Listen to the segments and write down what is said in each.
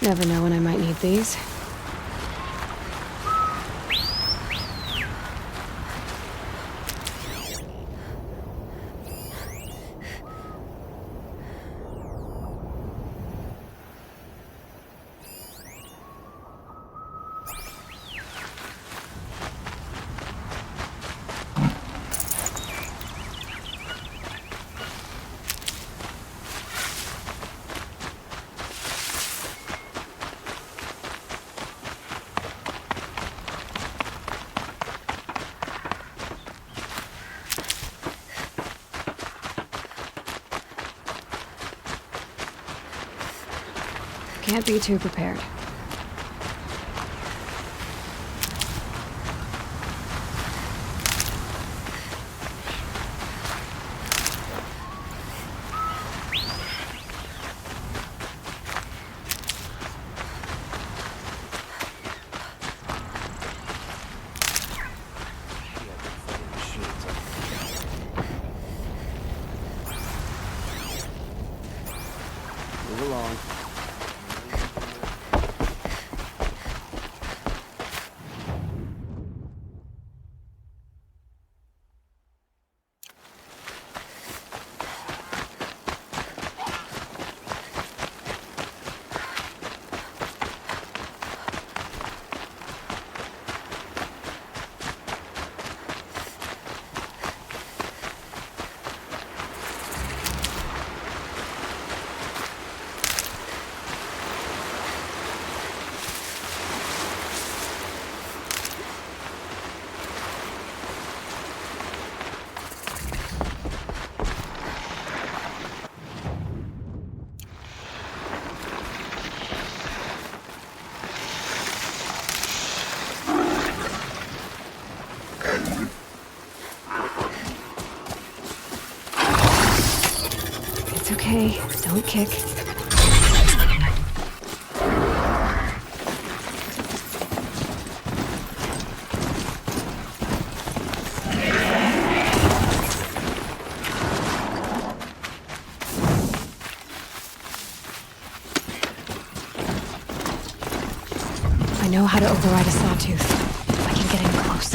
Never know when I might need these. Can't be too prepared. Move along. It's okay. Don't kick. I know how to override a sawtooth. If I can get in close.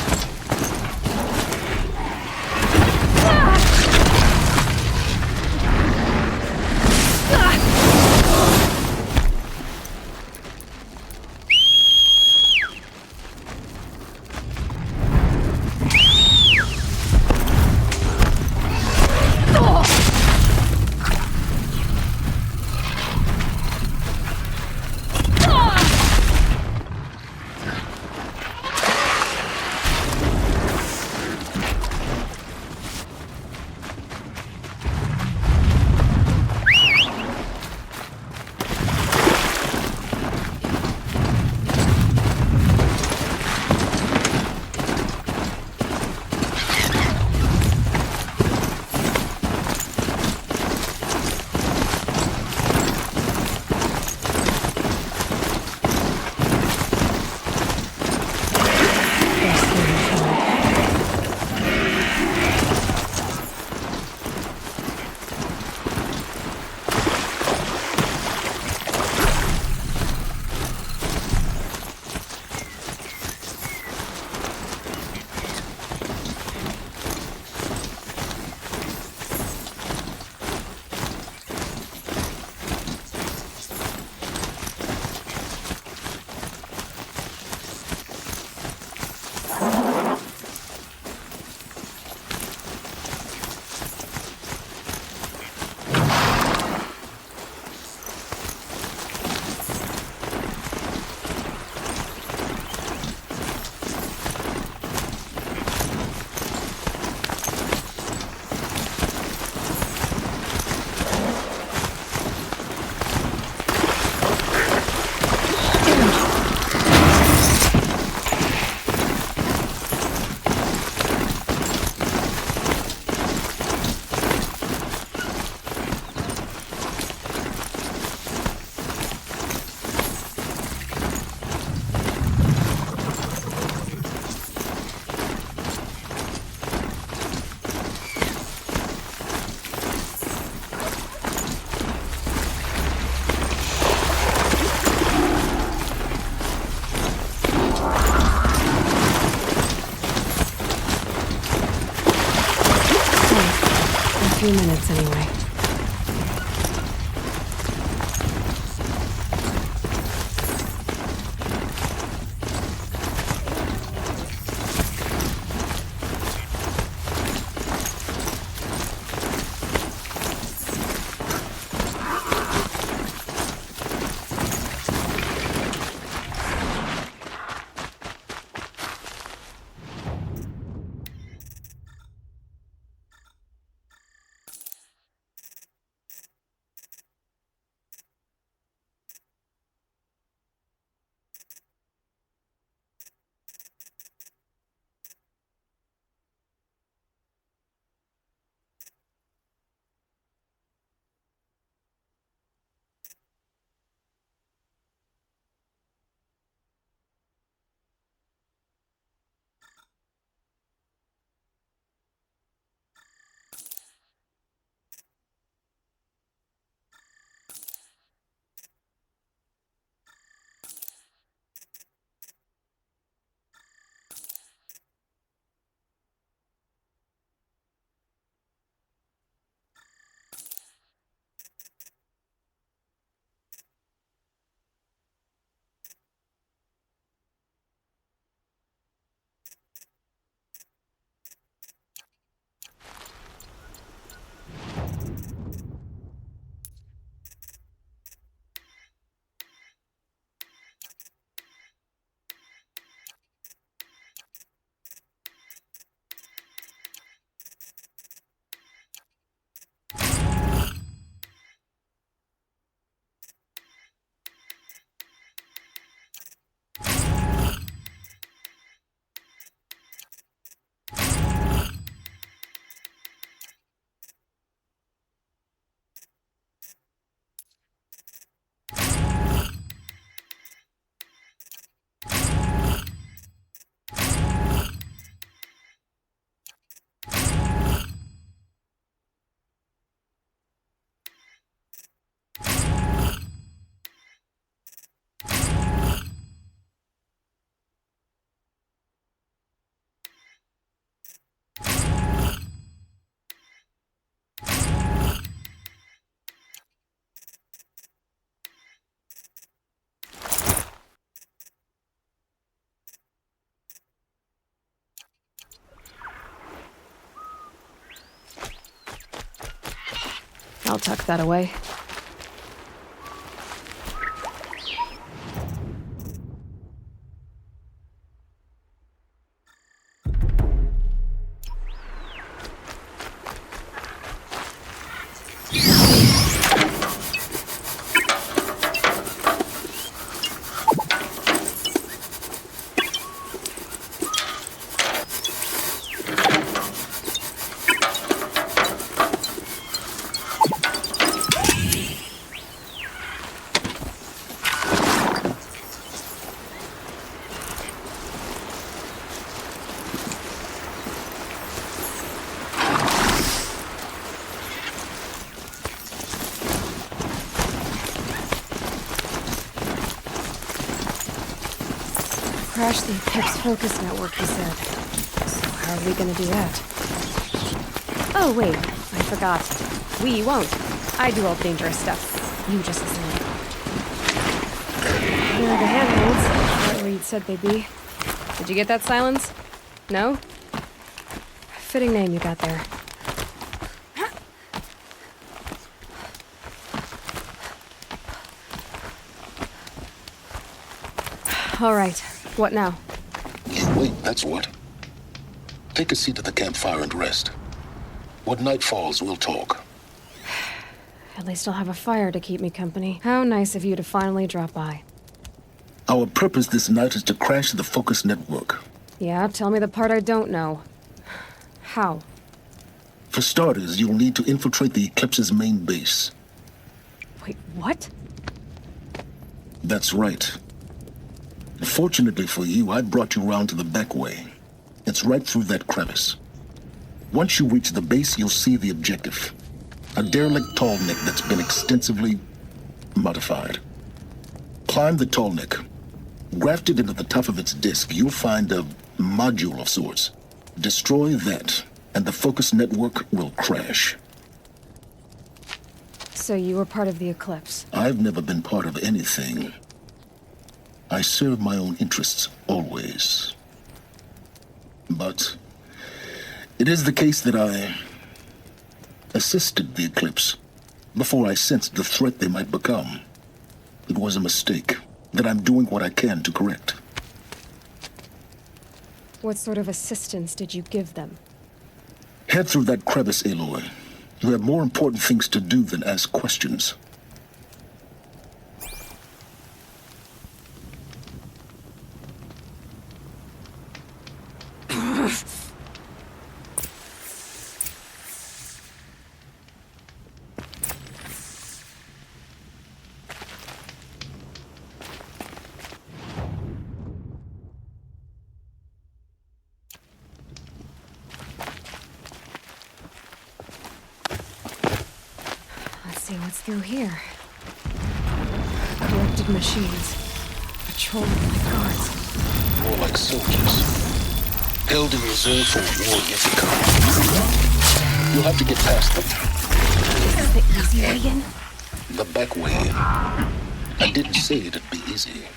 few minutes anyway. I'll tuck that away. Crash the Eclipse focus network, he said. So how are we gonna do that? Oh, wait. I forgot. We won't. I do all the dangerous stuff. You just listen. Here are the handholds. Right where you'd said they'd be. Did you get that, Silence? No? Fitting name you got there. All right. What now? You wait, that's what. Take a seat at the campfire and rest. When night falls, we'll talk. At least I'll have a fire to keep me company. How nice of you to finally drop by. Our purpose this night is to crash the focus network. Yeah, tell me the part I don't know. How? For starters, you'll need to infiltrate the Eclipse's main base. Wait, what? That's right. Fortunately for you, I brought you round to the back way. It's right through that crevice. Once you reach the base, you'll see the objective. A derelict tall neck that's been extensively modified. Climb the tall neck. Grafted into the top of its disk, you'll find a module of sorts. Destroy that, and the focus network will crash. So you were part of the eclipse? I've never been part of anything. I serve my own interests, always. But it is the case that I assisted the eclipse before I sensed the threat they might become. It was a mistake that I'm doing what I can to correct. What sort of assistance did you give them? Head through that crevice, Aloy. You have more important things to do than ask questions. See what's through here. Collected machines. Patrolling like guards. More like soldiers. Held in reserve for a war yet to come. You'll have to get past them. This is the easy way in? The back way in. I didn't say it'd be easy.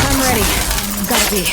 I'm ready. Gotta be.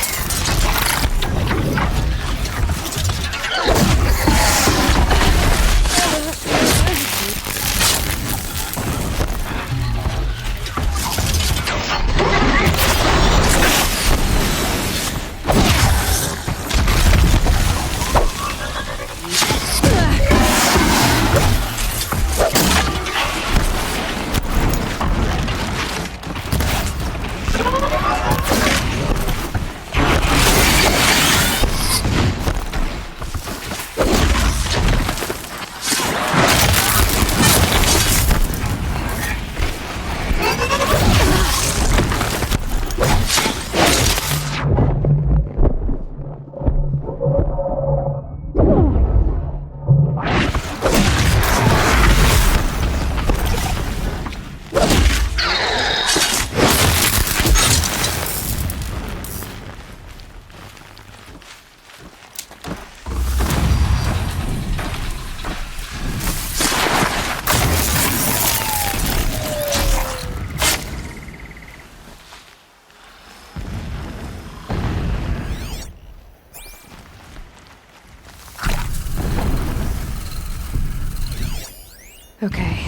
Okay,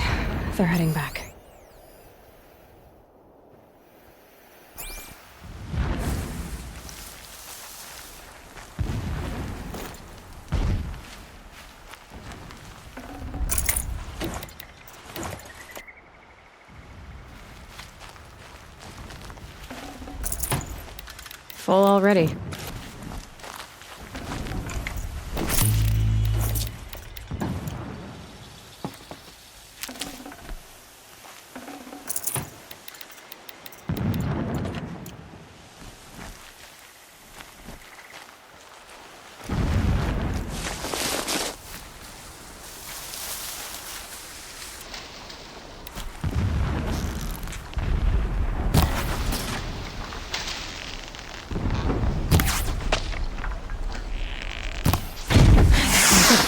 they're heading back. Full already.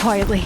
Quietly.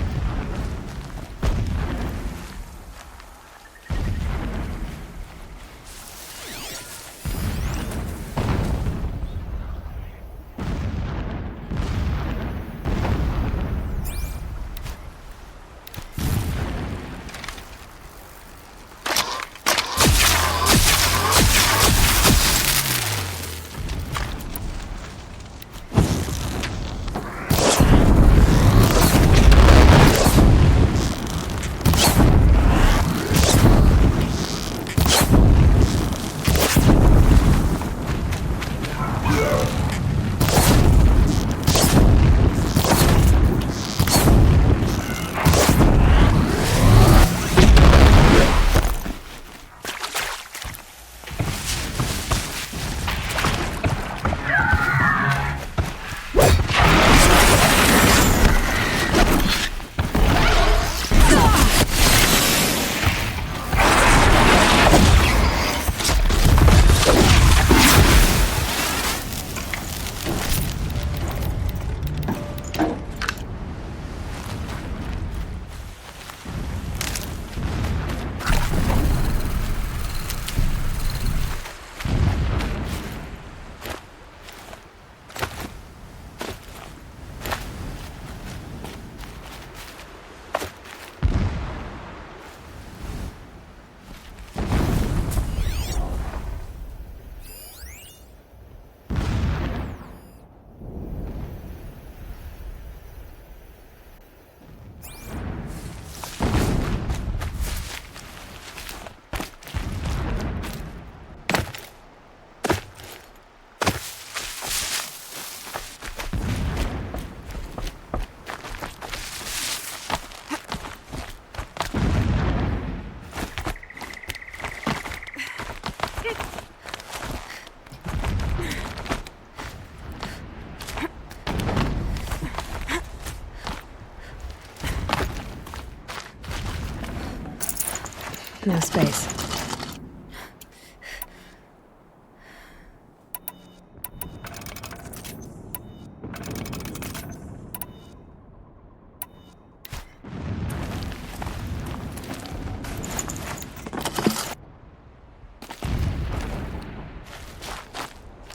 No space.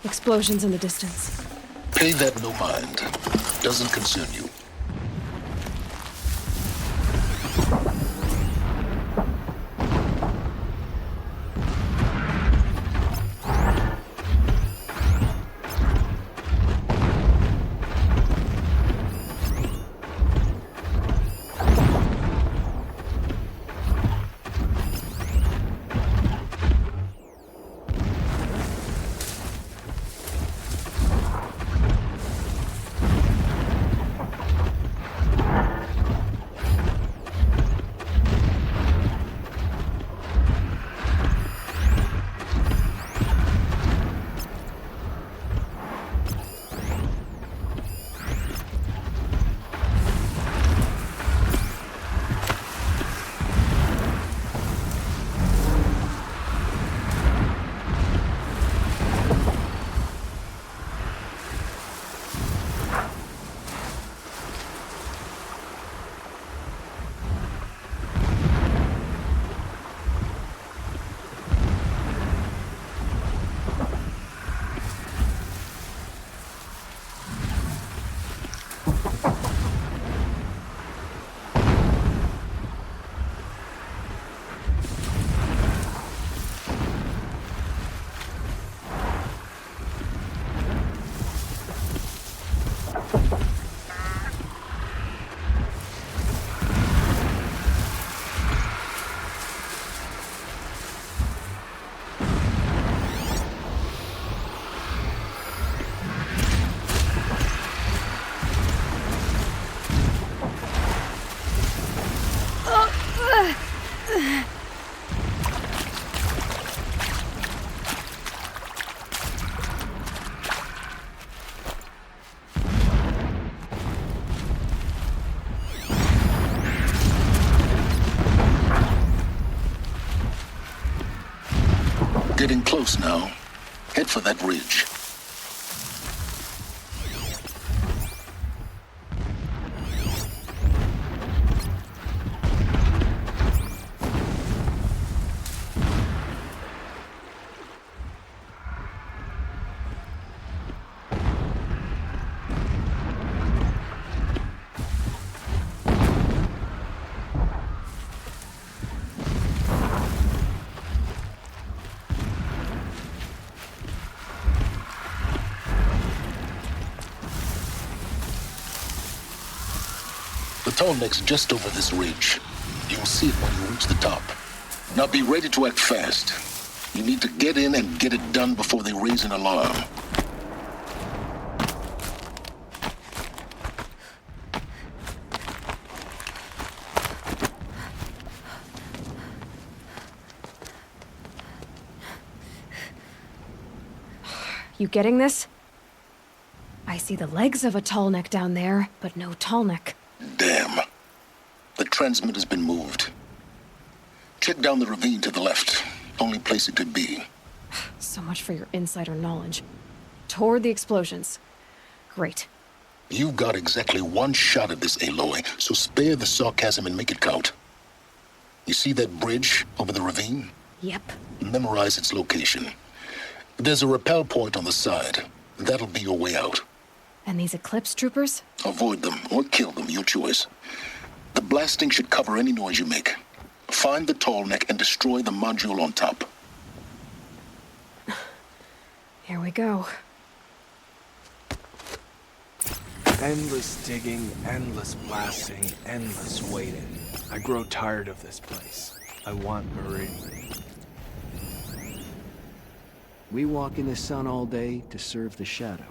Explosions in the distance. Pay that no mind. Doesn't concern you. Getting close now. Head for that ridge. The tall neck's just over this ridge. You'll see it when you reach the top. Now be ready to act fast. You need to get in and get it done before they raise an alarm. You getting this? I see the legs of a tall neck down there, but no tall neck. Damn. The transmitter's been moved. Check down the ravine to the left. Only place it could be. So much for your insider knowledge. Toward the explosions. Great. You've got exactly one shot at this, Aloy, so spare the sarcasm and make it count. You see that bridge over the ravine? Yep. Memorize its location. There's a rappel point on the side. That'll be your way out. And these Eclipse troopers? Avoid them or kill them, your choice. The blasting should cover any noise you make. Find the tall neck and destroy the module on top. Here we go. Endless digging, endless blasting, endless waiting. I grow tired of this place. I want Marie. We walk in the sun all day to serve the shadow.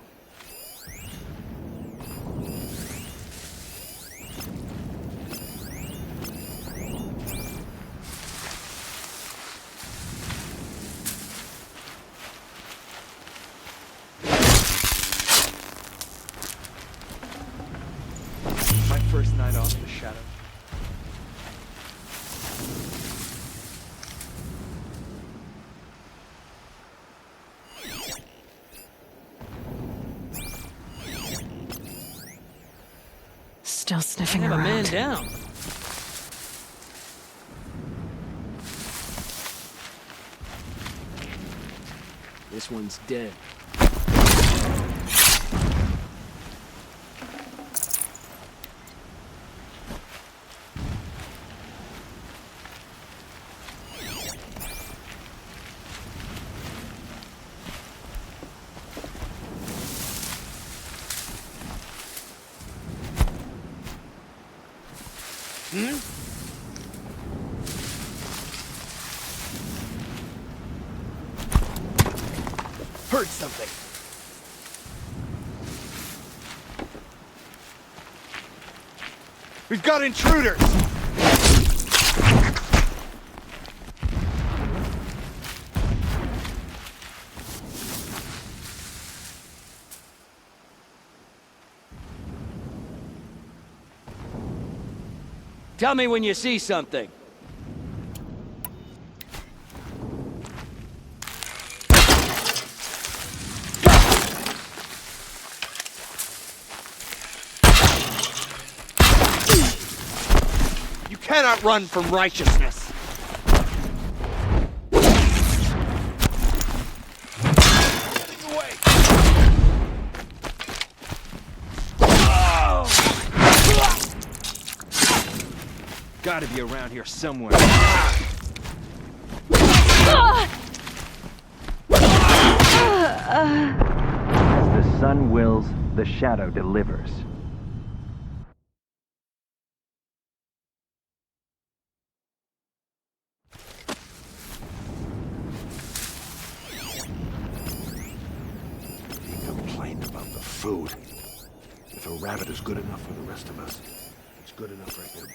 My first night off the shadow. sniffing Have a man around. down. This one's dead. Heard something. We've got intruders! Tell me when you see something. You cannot run from righteousness. Getting away. Gotta be around here somewhere. As the sun wills, the shadow delivers. He complained about the food. If a rabbit is good enough for the rest of us, it's good enough right there.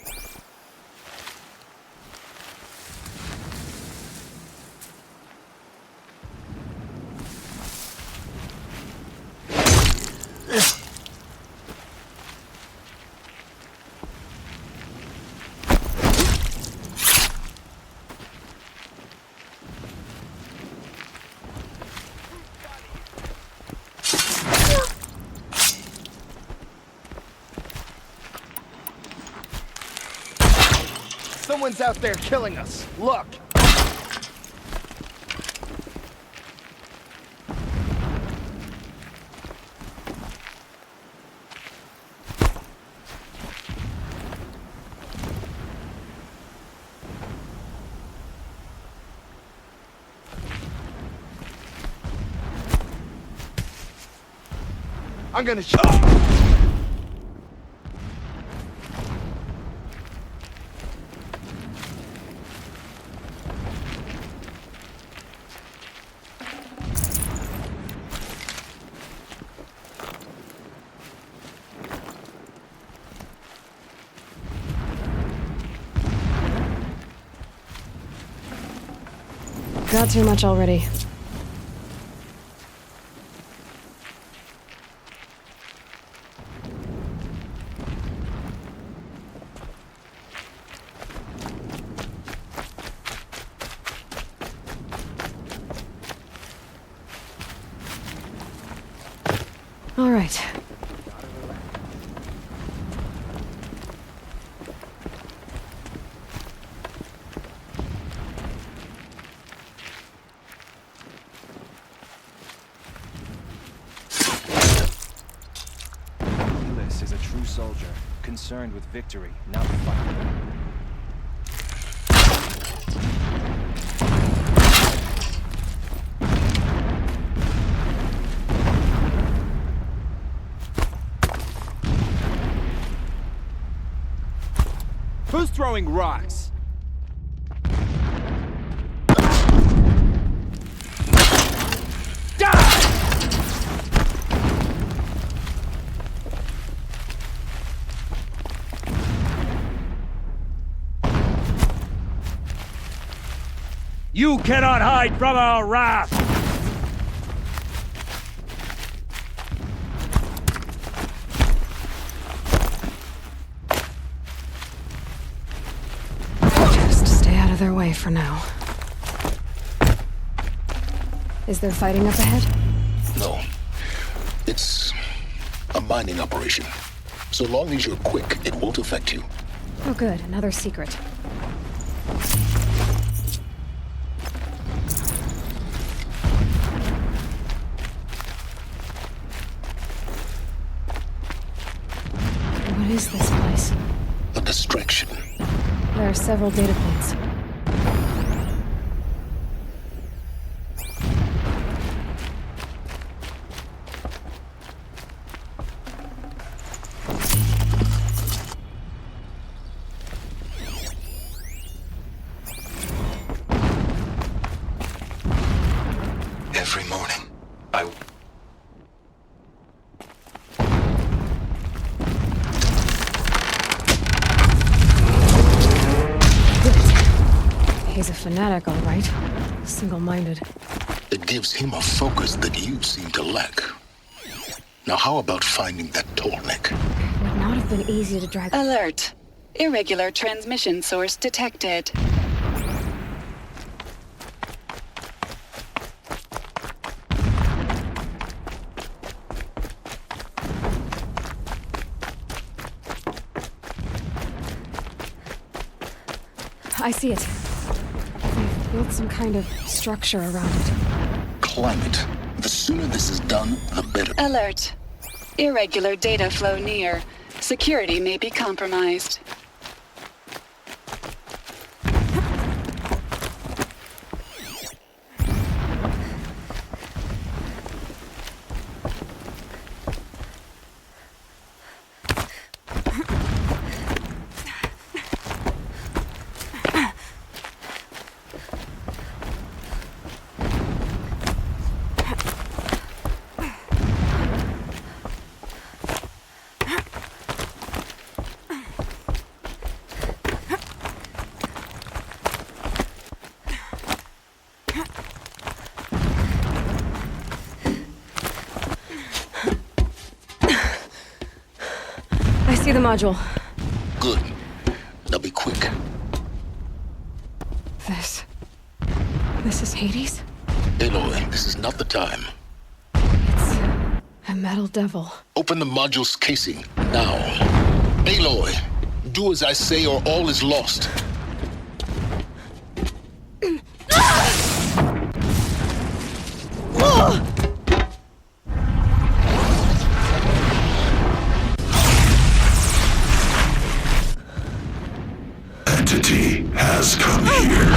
Someone's out there killing us. Look! I'm gonna shoot. Got too much already. All right. This is a true soldier, concerned with victory, not fighting. Who's throwing rocks? You cannot hide from our wrath! Just stay out of their way for now. Is there fighting up ahead? No. It's a mining operation. So long as you're quick, it won't affect you. Oh good, another secret. What is this place? A distraction. There are several data points. Every morning, I... He's a fanatic, all right. Single-minded. It gives him a focus that you seem to lack. Now how about finding that tall neck? Would not have been easy to drag. Alert. Irregular transmission source detected. I see it. They've built some kind of structure around it. Climate. The sooner this is done, the better. Alert. Irregular data flow near. Security may be compromised. See the module. Good. Now be quick. This is Hades? Aloy, this is not the time. It's a metal devil. Open the module's casing, now. Aloy, do as I say or all is lost. Entity has come here.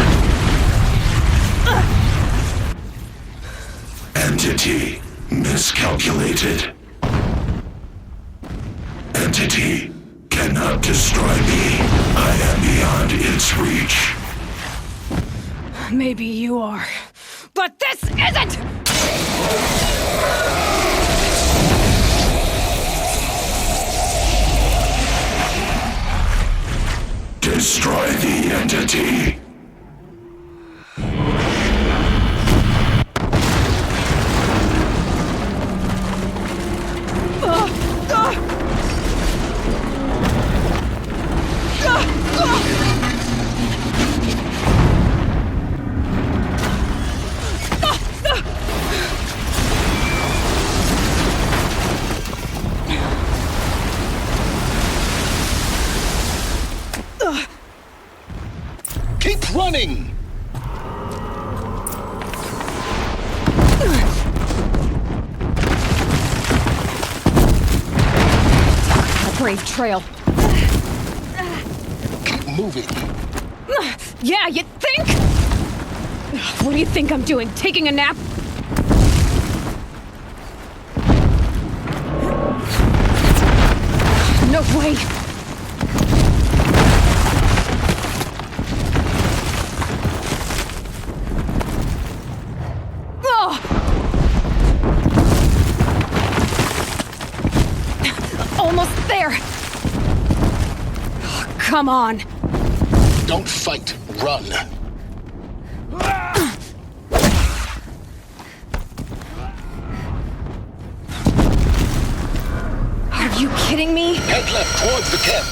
Entity miscalculated. Entity cannot destroy me. I am beyond its reach. Maybe you are, but this isn't! Destroy the entity. Keep running! A brave trail. Keep moving. Yeah, you think? What do you think I'm doing? Taking a nap? No way! Almost there! Oh, come on! Don't fight, run. Are you kidding me? Head left towards the camp.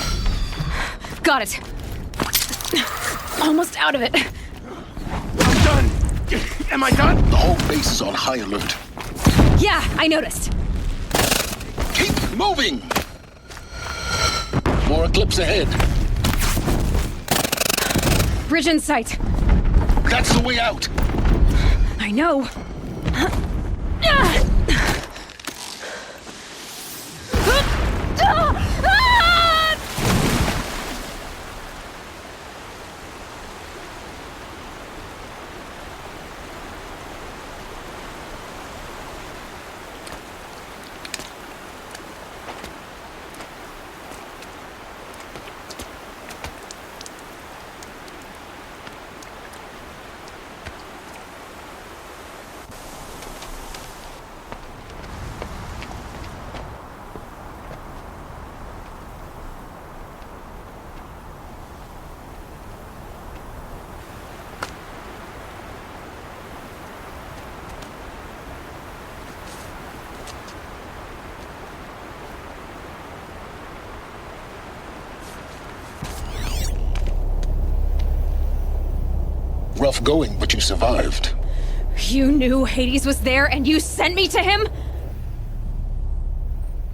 Got it. Almost out of it. I'm done! Am I done? The whole base is on high alert. Yeah, I noticed. Keep moving! More eclipse ahead. Bridge in sight. That's the way out. I know. Rough going, but you survived. You knew Hades was there and you sent me to him?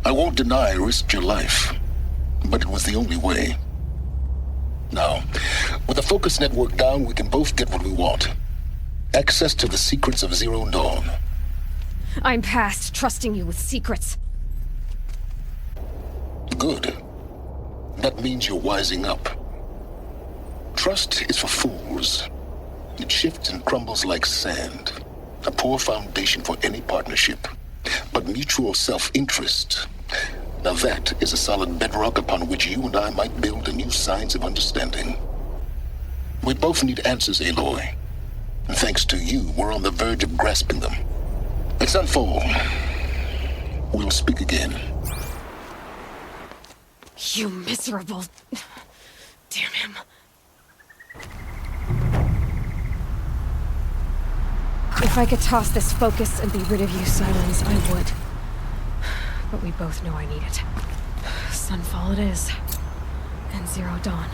I won't deny I risked your life, but it was the only way. Now, with the focus network down, we can both get what we want. Access to the secrets of Zero Dawn. I'm past trusting you with secrets. Good. That means you're wising up. Trust is for fools. It shifts and crumbles like sand. A poor foundation for any partnership. But mutual self-interest, now that is a solid bedrock upon which you and I might build a new science of understanding. We both need answers, Aloy. And thanks to you, we're on the verge of grasping them. Let's unfold. We'll speak again. You miserable... Damn him. If I could toss this focus and be rid of you, Silence, I would. But we both know I need it. Sunfall it is. And Zero Dawn.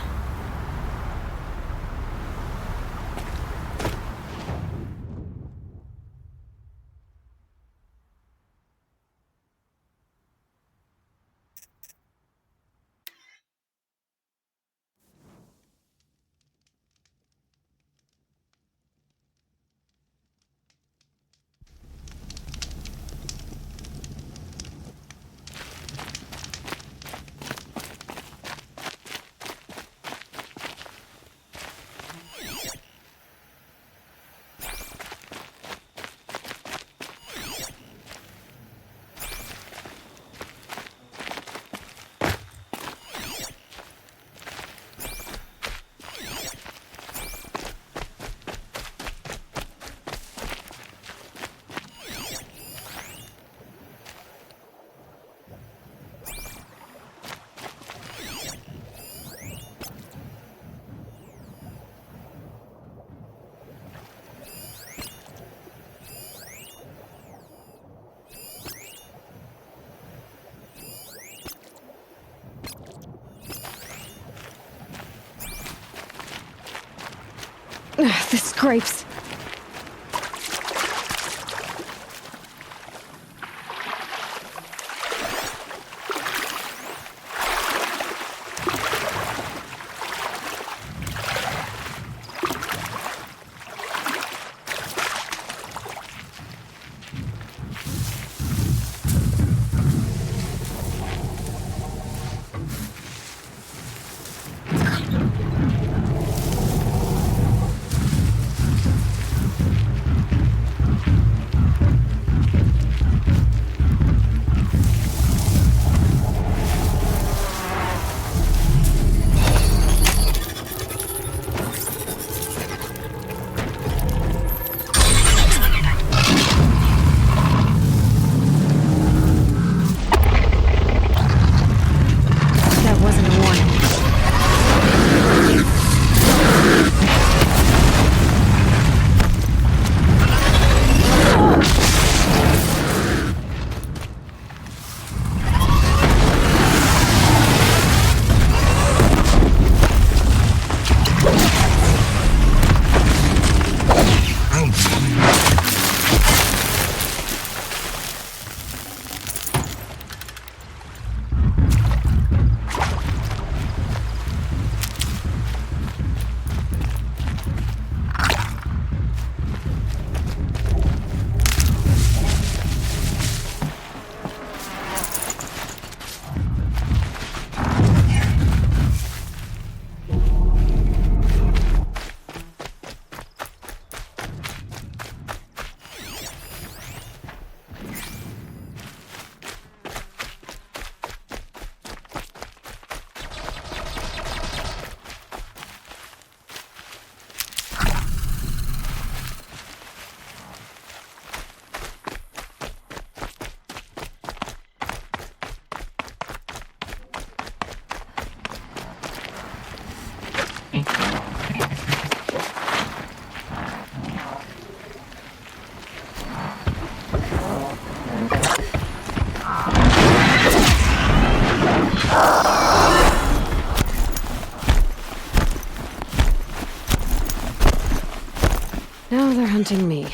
The scrapes. Now they're hunting me.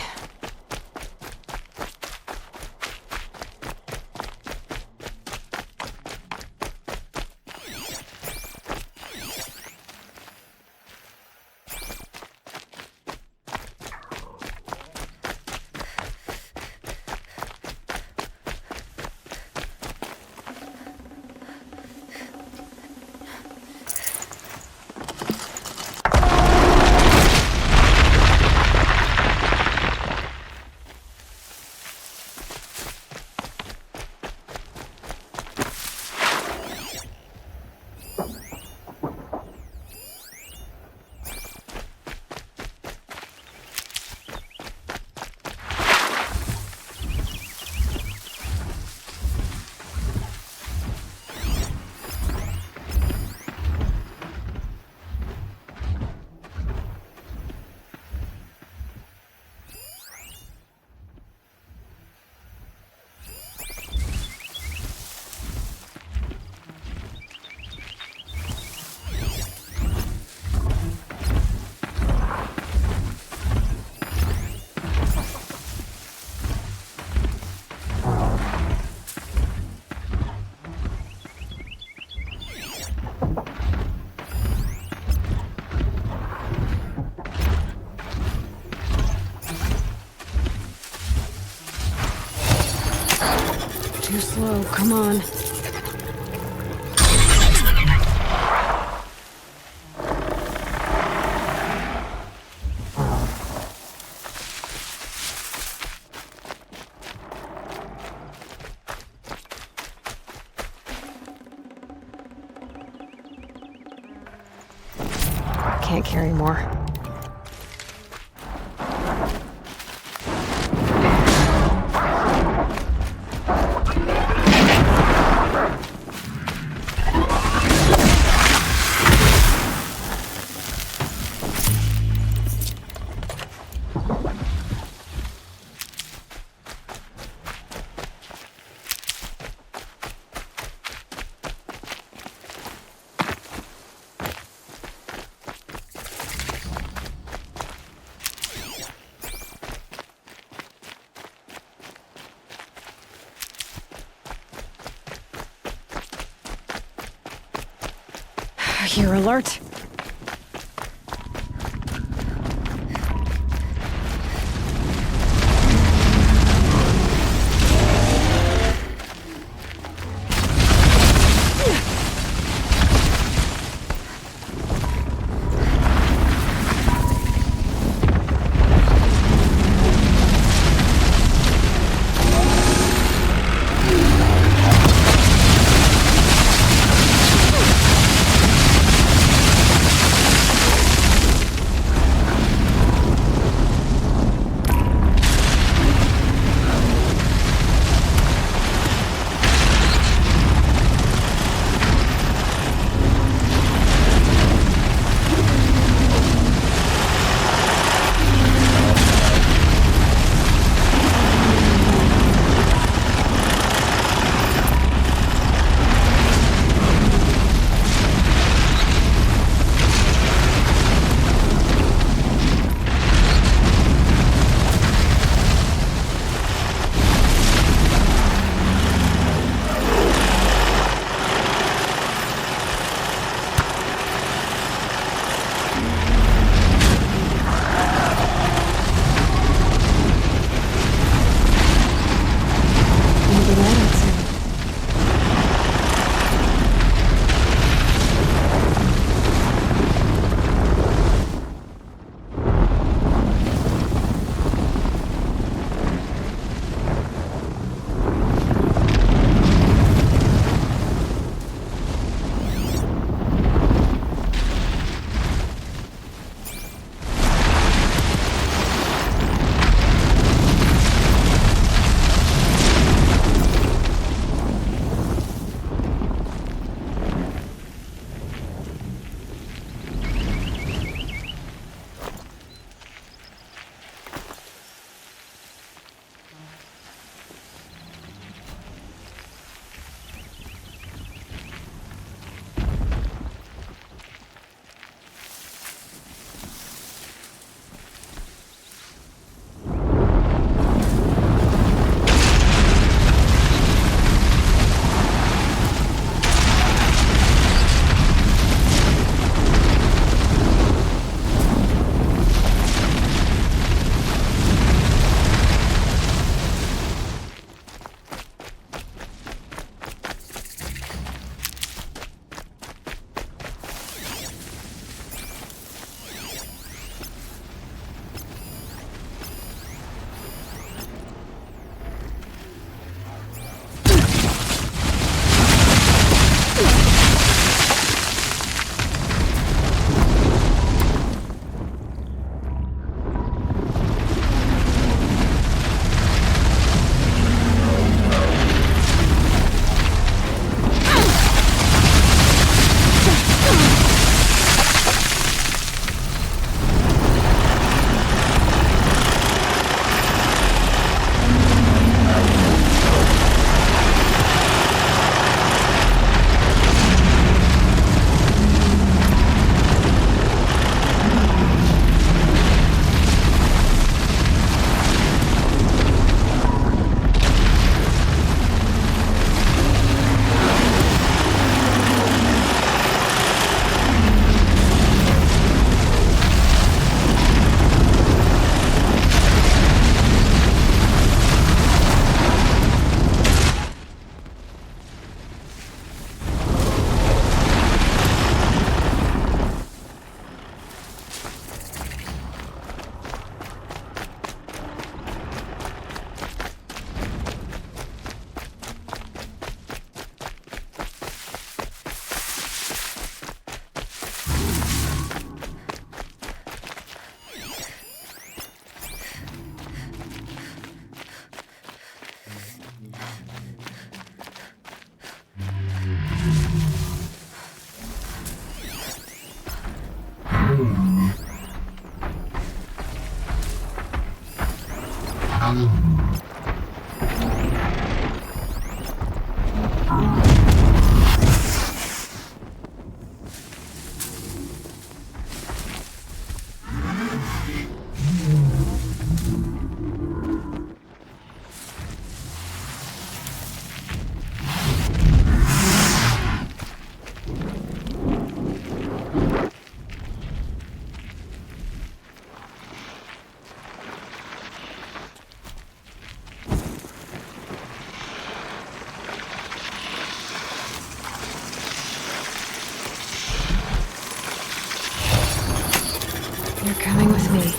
Too slow, come on. Can't carry more. Here, alert. You're coming with me.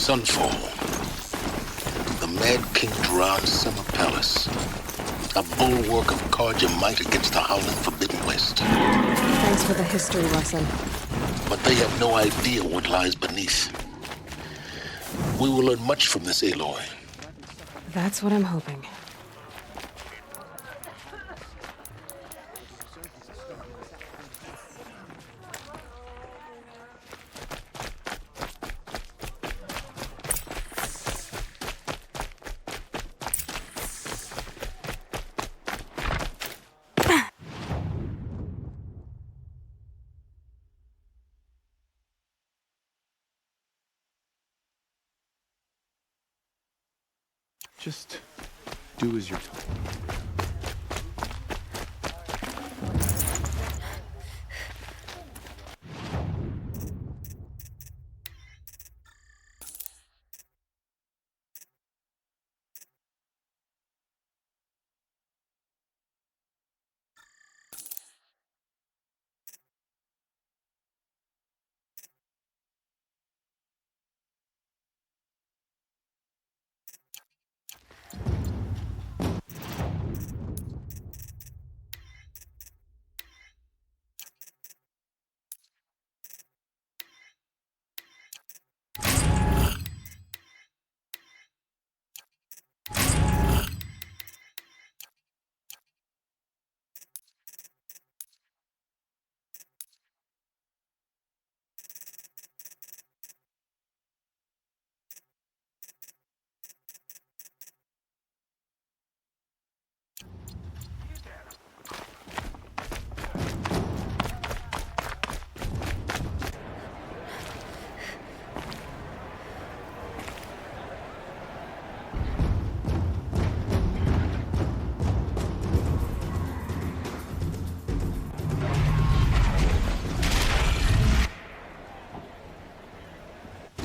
Sunfall. The Mad King Duran's summer palace. A bulwark of Carja might against the howling Forbidden West. Thanks for the history lesson. But they have no idea what lies beneath. We will learn much from this Aloy. That's what I'm hoping. Just do as you're told.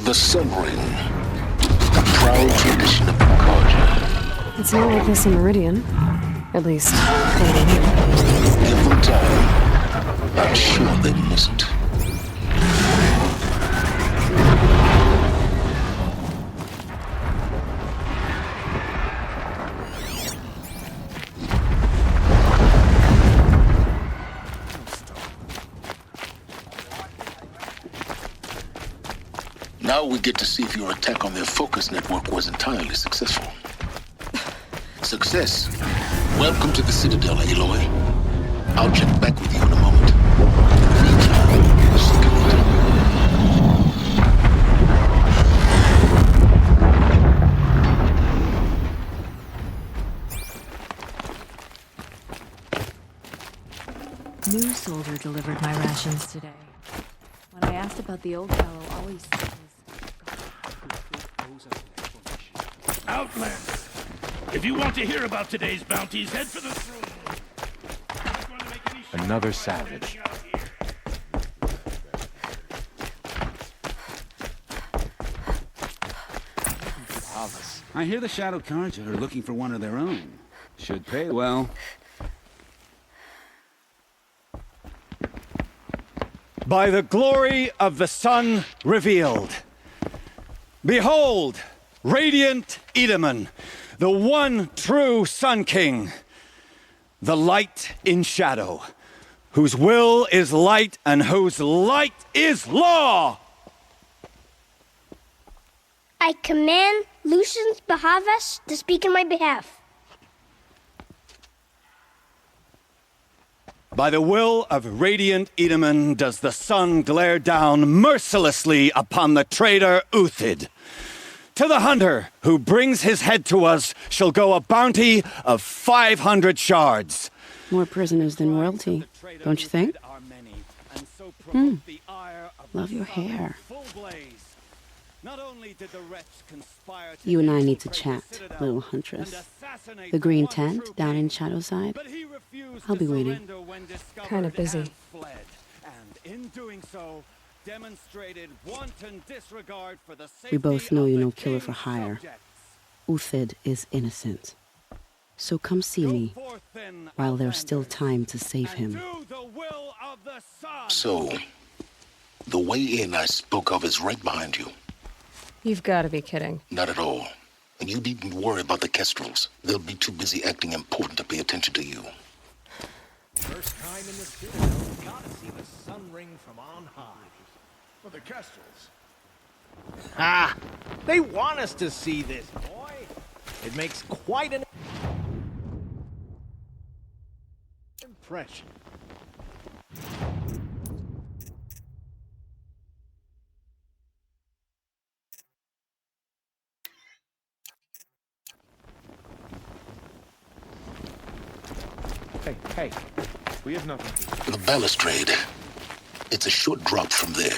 The Sun Ring. A proud tradition of Carja. It's not like this in Meridian. At least, over here. Give them time. I'm sure they mustn't. Now we get to see if your attack on their focus network was entirely successful. Success. Welcome to the Citadel, Aloy. I'll check back with you in a moment. Meantime, secure. New soldier delivered my rations today. When I asked about the old fellow, all he said was... Outlander! If you want to hear about today's bounties, head for the throne room. Another savage. I hear the Shadow Carja are looking for one of their own. Should pay well. By the glory of the sun revealed. Behold, radiant Edaman, the one true Sun King, the light in shadow, whose will is light and whose light is law! I command Lucius Bahavas to speak in my behalf. By the will of radiant Edaman does the sun glare down mercilessly upon the traitor Uthid. To the hunter who brings his head to us shall go a bounty of 500 shards. More prisoners than royalty, don't you think? Love your hair. You and I need to chat, little huntress. The green tent down in Shadowside? I'll be waiting. Kinda busy. We both know you're no killer for hire. Uthid is innocent. So come see me, while there's still time to save him. So, the way in I spoke of is right behind you. You've got to be kidding. Not at all. And you needn't worry about the Kestrels. They'll be too busy acting important to pay attention to you. First time in the city, gotta see the sun ring from on high. For the Kestrels. Ah! They want us to see this, boy! It makes quite an impression. Hey, we have nothing. The balustrade. It's a short drop from there.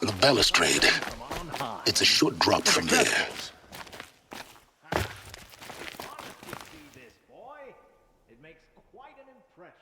The balustrade. It's a short drop from there. It makes quite an impression.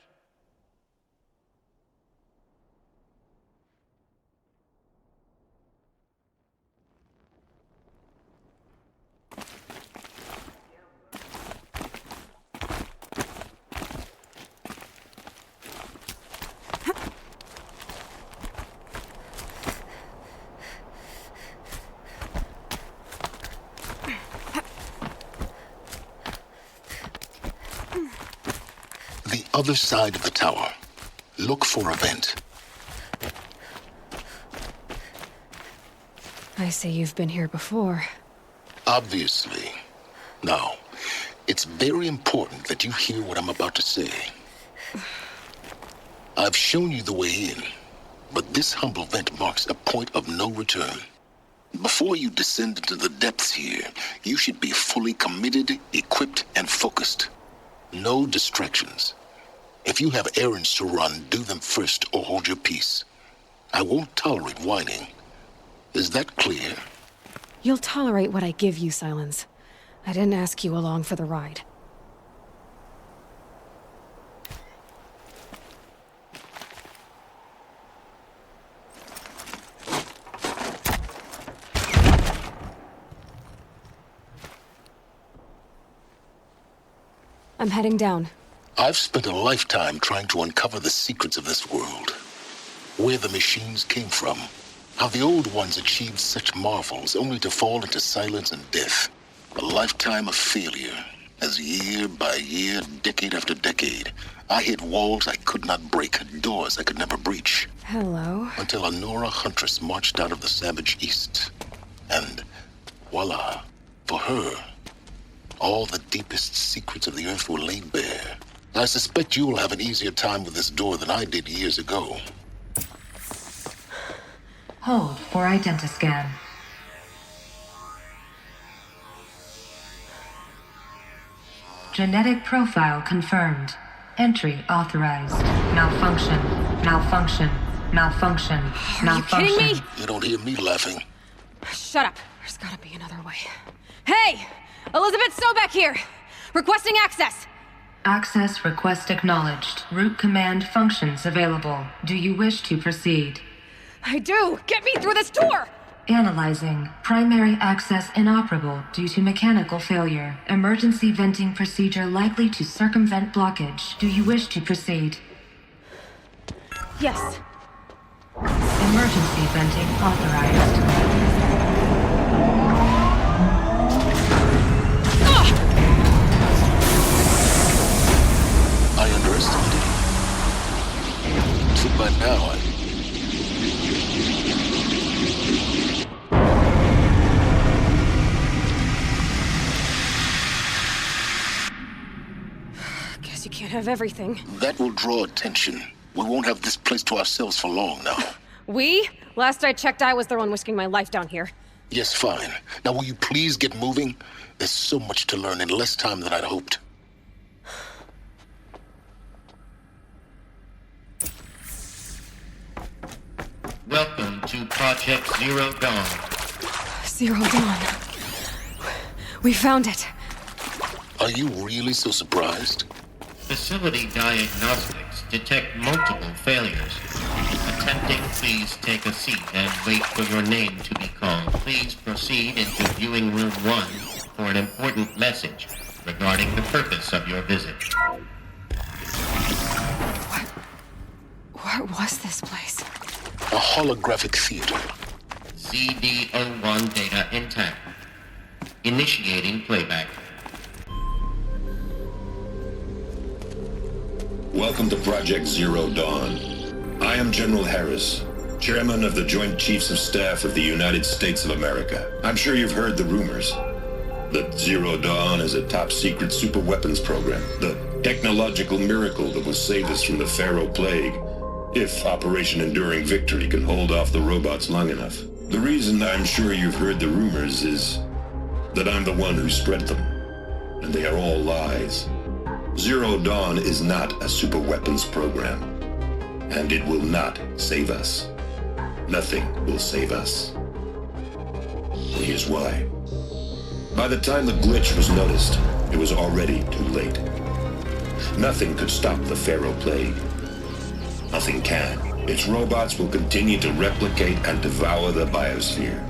The other side of the tower. Look for a vent. I say you've been here before. Obviously. Now, it's very important that you hear what I'm about to say. I've shown you the way in, but this humble vent marks a point of no return. Before you descend into the depths here, you should be fully committed, equipped, and focused. No distractions. If you have errands to run, do them first or hold your peace. I won't tolerate whining. Is that clear? You'll tolerate what I give you, Silence. I didn't ask you along for the ride. I'm heading down. I've spent a lifetime trying to uncover the secrets of this world. Where the machines came from. How the old ones achieved such marvels only to fall into silence and death. A lifetime of failure. As year by year, decade after decade, I hit walls I could not break, doors I could never breach. Hello. Until a Nora huntress marched out of the savage east. And voila, for her, all the deepest secrets of the earth were laid bare. I suspect you'll have an easier time with this door than I did years ago. Hold for identiscan. Genetic profile confirmed. Entry authorized. Malfunction. Malfunction. Malfunction. Are you kidding me? You don't hear me laughing. Shut up. There's gotta be another way. Hey! Elizabeth Sobeck here! Requesting access! Access request acknowledged. Root command functions available. Do you wish to proceed? I do! Get me through this door! Analyzing. Primary access inoperable due to mechanical failure. Emergency venting procedure likely to circumvent blockage. Do you wish to proceed? Yes. Emergency venting authorized. I underestimated you. So by now, Guess you can't have everything. That will draw attention. We won't have this place to ourselves for long now. We? Last I checked, I was the one risking my life down here. Yes, fine. Now will you please get moving? There's so much to learn in less time than I'd hoped. Welcome to Project Zero Dawn. Zero Dawn. We found it. Are you really so surprised? Facility diagnostics detect multiple failures. Attempting, please take a seat and wait for your name to be called. Please proceed into viewing room 1 for an important message regarding the purpose of your visit. What was this place? A holographic theater. ZD-01 data intact. Initiating playback. Welcome to Project Zero Dawn. I am General Harris, Chairman of the Joint Chiefs of Staff of the United States of America. I'm sure you've heard the rumors that Zero Dawn is a top-secret superweapons program, the technological miracle that will save us from the Pharaoh Plague, if Operation Enduring Victory can hold off the robots long enough. The reason I'm sure you've heard the rumors is that I'm the one who spread them, and they are all lies. Zero Dawn is not a superweapons program, and it will not save us. Nothing will save us. And here's why. By the time the glitch was noticed, it was already too late. Nothing could stop the Pharaoh Plague. Nothing can. Its robots will continue to replicate and devour the biosphere.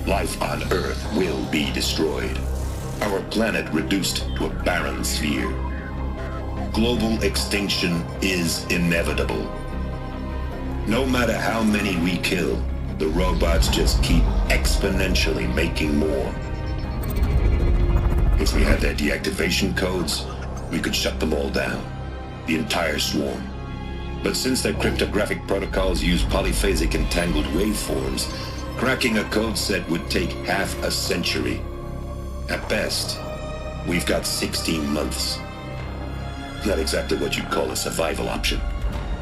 Life on Earth will be destroyed. Our planet reduced to a barren sphere. Global extinction is inevitable. No matter how many we kill, the robots just keep exponentially making more. If we had their deactivation codes, we could shut them all down. The entire swarm. But since their cryptographic protocols use polyphasic entangled waveforms, cracking a code set would take half a century. At best, we've got 16 months. Not exactly what you'd call a survival option.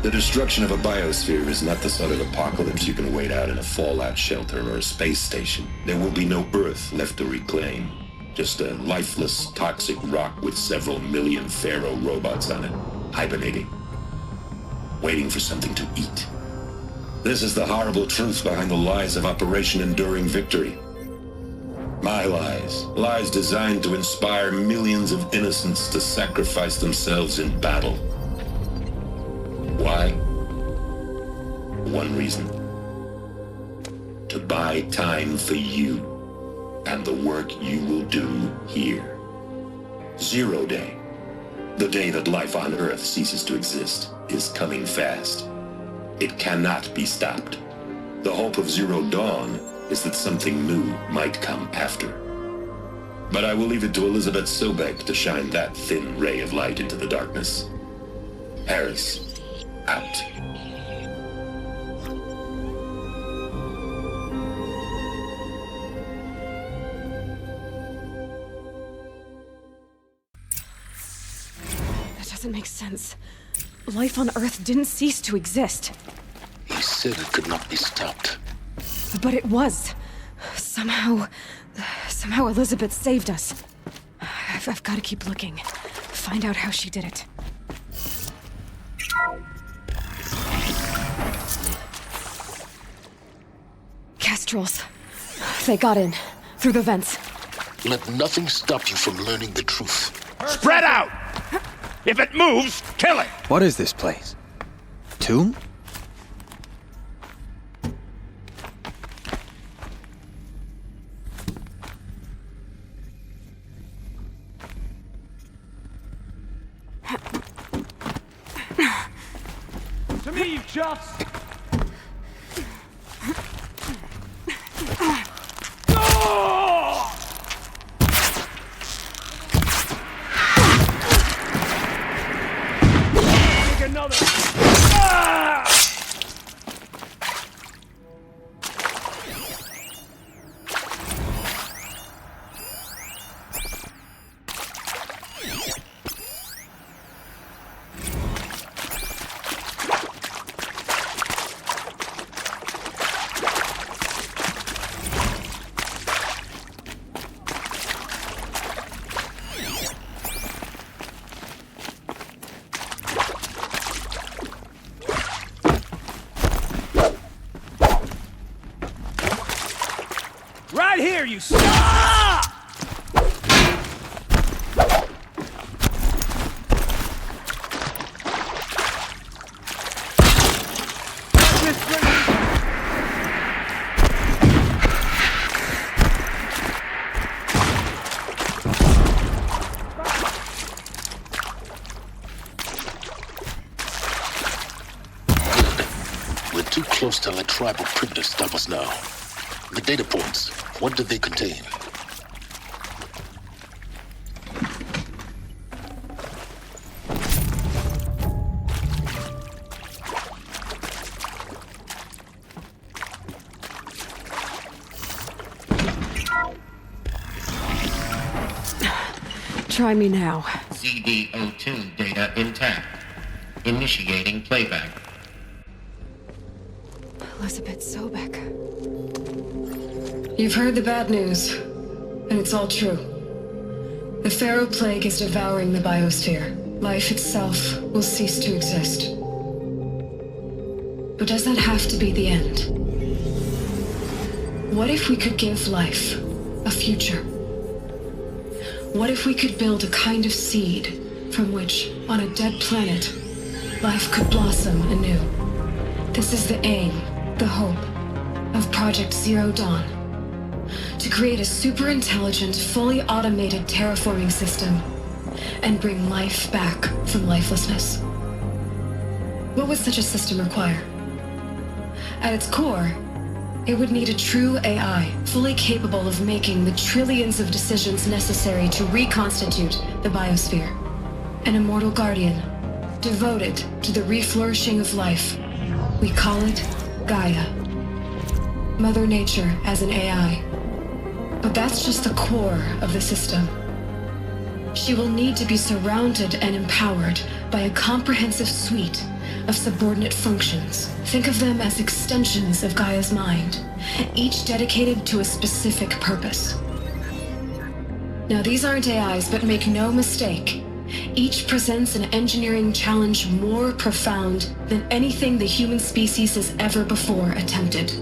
The destruction of a biosphere is not the sort of apocalypse you can wait out in a fallout shelter or a space station. There will be no Earth left to reclaim. Just a lifeless, toxic rock with several million Pharaoh robots on it, hibernating, waiting for something to eat. This is the horrible truth behind the lies of Operation Enduring Victory. My lies. Lies designed to inspire millions of innocents to sacrifice themselves in battle. Why? One reason. To buy time for you and the work you will do here. Zero Day, the day that life on Earth ceases to exist, is coming fast. It cannot be stopped. The hope of Zero Dawn is that something new might come after. But I will leave it to Elizabeth Sobeck to shine that thin ray of light into the darkness. Harris, out. That doesn't make sense. Life on Earth didn't cease to exist. He said it could not be stopped. But it was. Somehow Elizabeth saved us. I've got to keep looking. Find out how she did it. Kestrels. They got in. Through the vents. Let nothing stop you from learning the truth. Spread out! If it moves, kill it! What is this place? Tomb? To me, you chuffs! Take another! Right here, you stop! We're too close to let tribal predators stop us now. The data points, what do they contain? Try me now. ZDO2 data intact. Initiating playback. Elizabeth Sobek. You've heard the bad news, and it's all true. The Pharaoh Plague is devouring the biosphere. Life itself will cease to exist. But does that have to be the end? What if we could give life a future? What if we could build a kind of seed from which, on a dead planet, life could blossom anew? This is the aim, the hope, of Project Zero Dawn. To create a super-intelligent, fully automated terraforming system and bring life back from lifelessness. What would such a system require? At its core, it would need a true AI, fully capable of making the trillions of decisions necessary to reconstitute the biosphere. An immortal guardian, devoted to the reflourishing of life. We call it Gaia. Mother Nature as an AI. But that's just the core of the system. She will need to be surrounded and empowered by a comprehensive suite of subordinate functions. Think of them as extensions of Gaia's mind, each dedicated to a specific purpose. Now, these aren't AIs, but make no mistake, each presents an engineering challenge more profound than anything the human species has ever before attempted.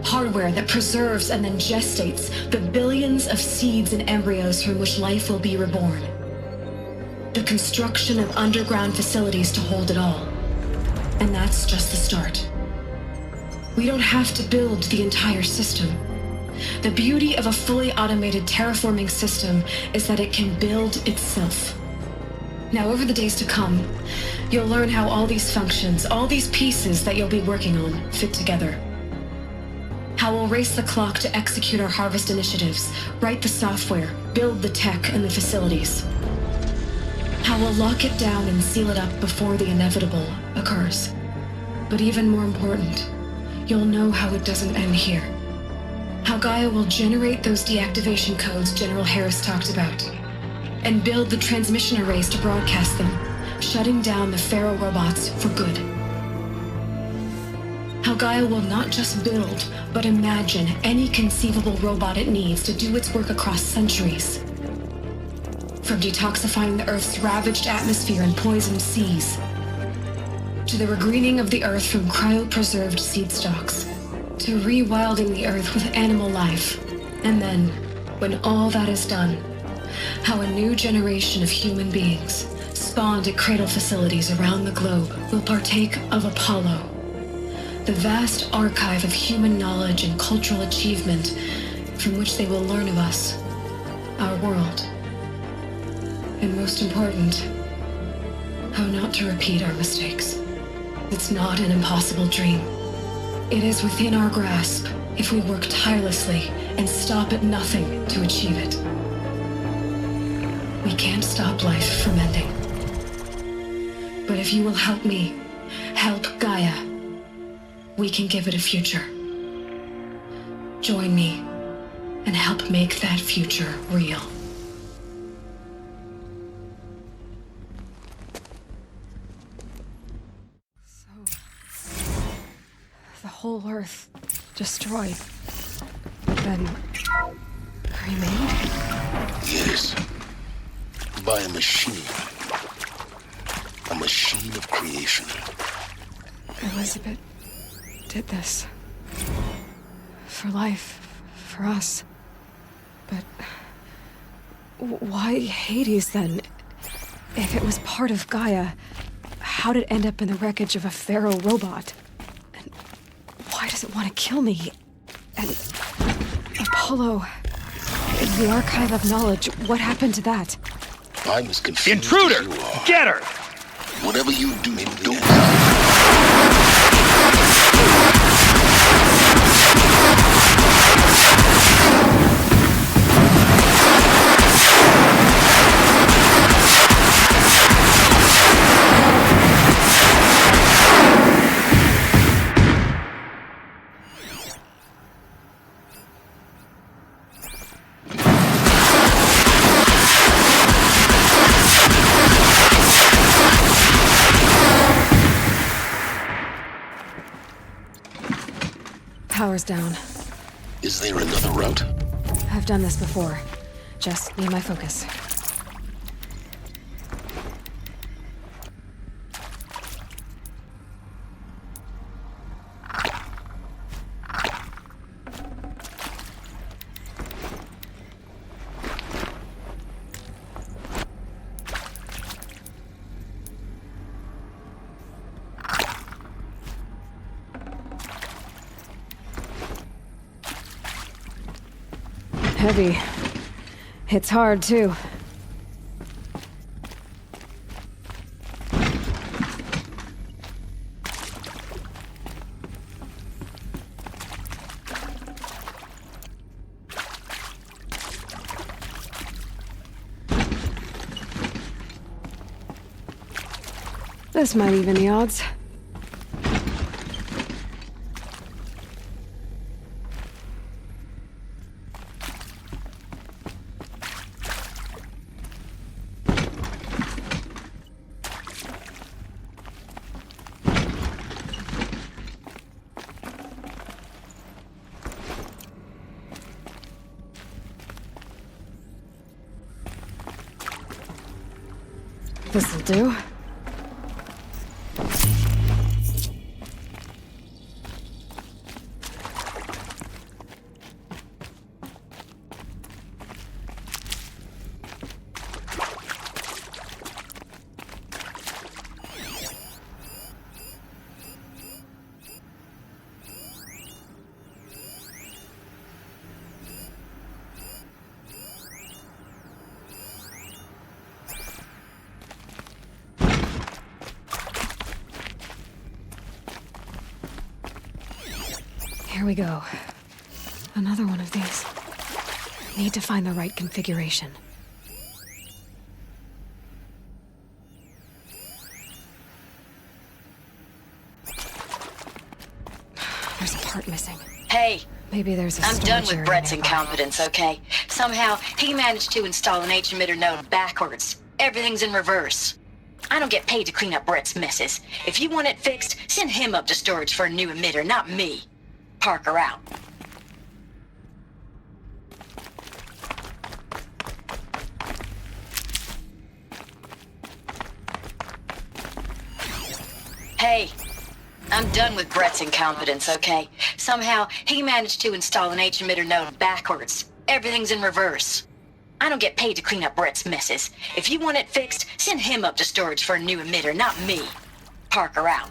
Hardware that preserves and then gestates the billions of seeds and embryos from which life will be reborn. The construction of underground facilities to hold it all. And that's just the start. We don't have to build the entire system. The beauty of a fully automated terraforming system is that it can build itself. Now, over the days to come, you'll learn how all these functions, all these pieces that you'll be working on, fit together. How we'll race the clock to execute our harvest initiatives, write the software, build the tech and the facilities. How we'll lock it down and seal it up before the inevitable occurs. But even more important, you'll know how it doesn't end here. How Gaia will generate those deactivation codes General Harris talked about, and build the transmission arrays to broadcast them, shutting down the Pharaoh robots for good. How Gaia will not just build, but imagine any conceivable robot it needs to do its work across centuries. From detoxifying the Earth's ravaged atmosphere and poisoned seas, to the regreening of the Earth from cryopreserved seed stalks, to rewilding the Earth with animal life, and then when all that is done, how a new generation of human beings, spawned at cradle facilities around the globe, will partake of Apollo, the vast archive of human knowledge and cultural achievement from which they will learn of us, our world, and most important, how not to repeat our mistakes. It's not an impossible dream. It is within our grasp if we work tirelessly and stop at nothing to achieve it. We can't stop life from ending. But if you will help me, help Gaia, we can give it a future. Join me and help make that future real. The whole Earth destroyed, then remade? Yes. By a machine. A machine of creation. Elizabeth did this. For life, for us. But why Hades then? If it was part of Gaia, how'd it end up in the wreckage of a pharaoh robot? And why does it want to kill me? And Apollo, the archive of knowledge, what happened to that? I'm as confused Intruder! as you are. Get her! Whatever you do, don't... Power's down. Is there another route? I've done this before. Just need my focus. Heavy. It's hard, too. This might even the odds. This'll do. Here we go. Another one of these. Need to find the right configuration. There's a part missing. Hey. Maybe there's a I'm done with area Brett's nearby. incompetence, okay? Somehow, he managed to install an H-emitter node backwards. Everything's in reverse. I don't get paid to clean up Brett's messes. If you want it fixed, send him up to storage for a new emitter, not me. Parker out. Hey, I'm done with Brett's incompetence, okay? Somehow, he managed to install an H-emitter node backwards. Everything's in reverse. I don't get paid to clean up Brett's messes. If you want it fixed, send him up to storage for a new emitter, not me. Parker out.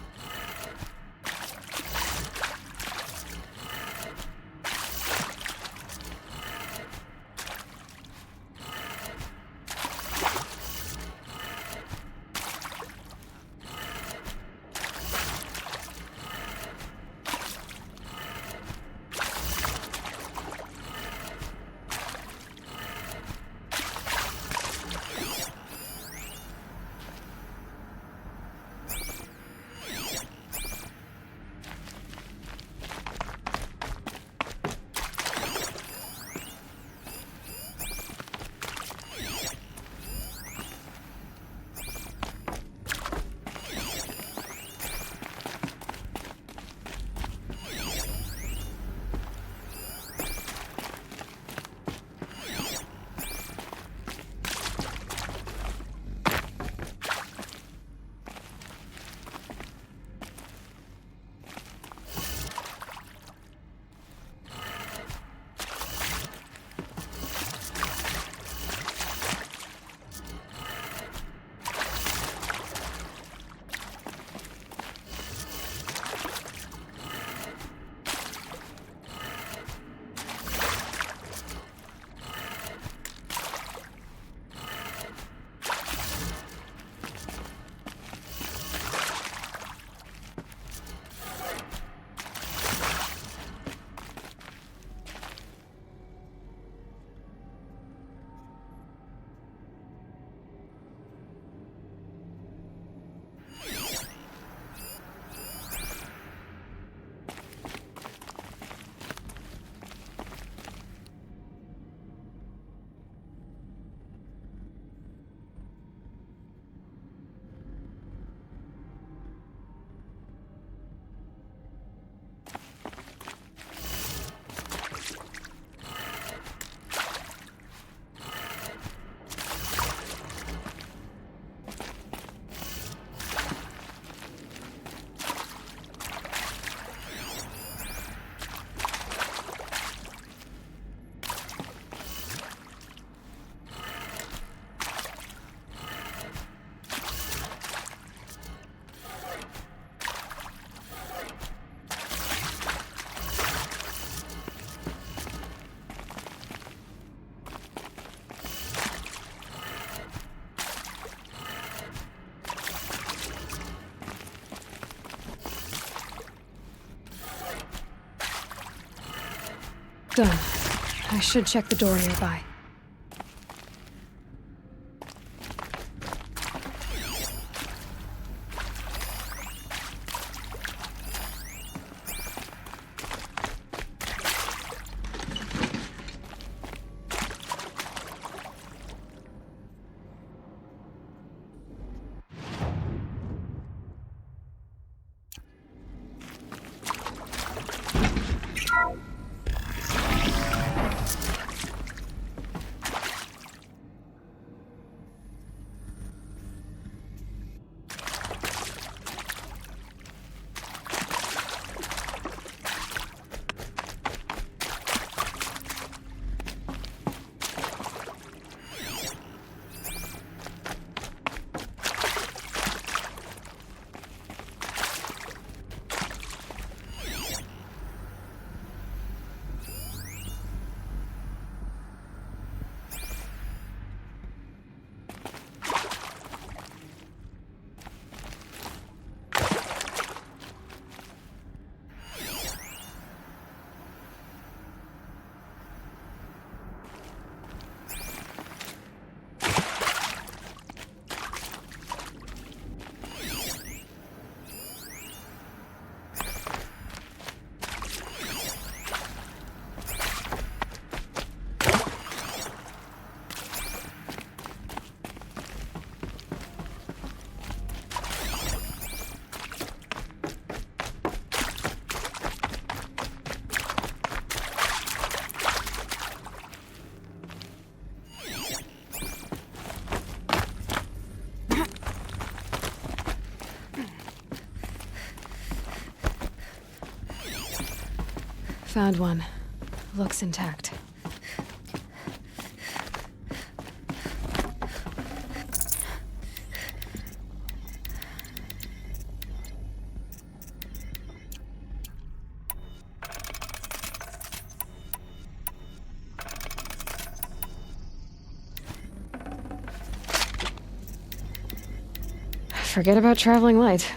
Done. I should check the door nearby. Found one. Looks intact. Forget about traveling light.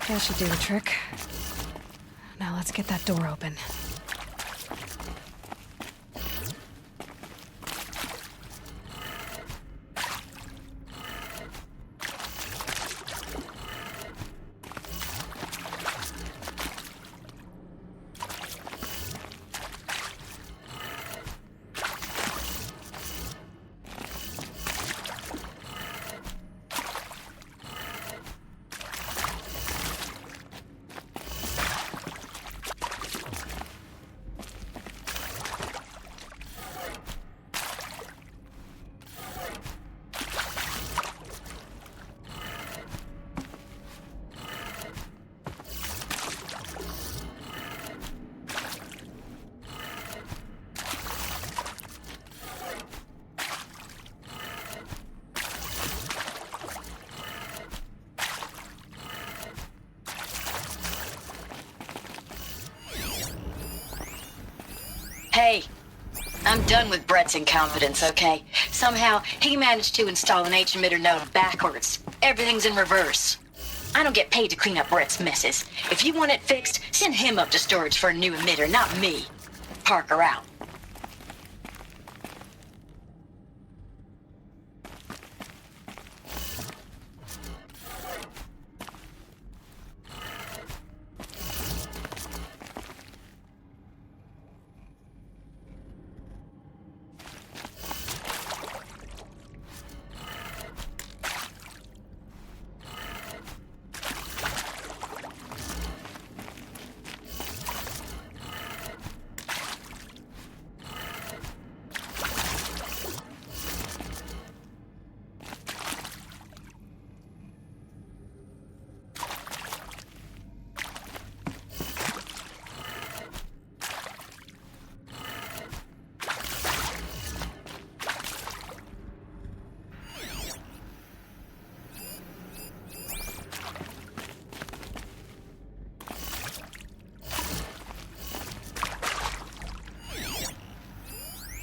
That should do the trick. Now let's get that door open. Hey, I'm done with Brett's incompetence, okay? Somehow, he managed to install an H-emitter node backwards. Everything's in reverse. I don't get paid to clean up Brett's messes. If you want it fixed, send him up to storage for a new emitter, not me. Parker out.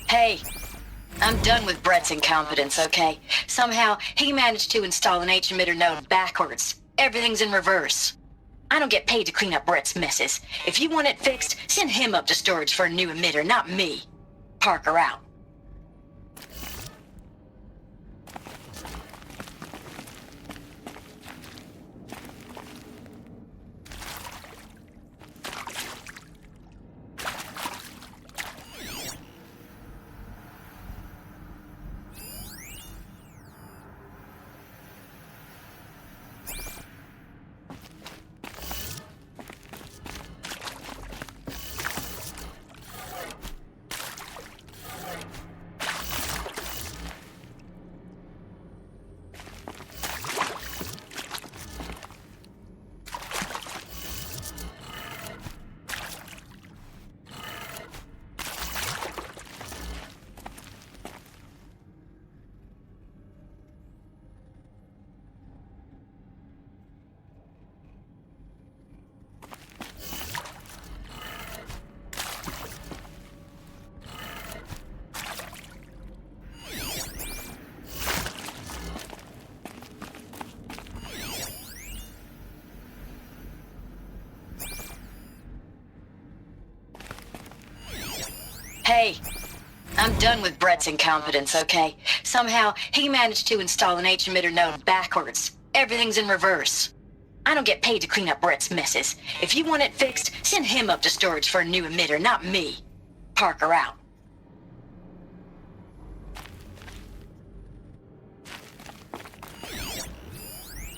Hey, I'm done with Brett's incompetence, okay? Somehow, he managed to install an H-emitter node backwards. Everything's in reverse. I don't get paid to clean up Brett's messes. If you want it fixed, send him up to storage for a new emitter, not me. Parker out. Hey, I'm done with Brett's incompetence, okay? Somehow, he managed to install an H-emitter node backwards. Everything's in reverse. I don't get paid to clean up Brett's messes. If you want it fixed, send him up to storage for a new emitter, not me. Parker out.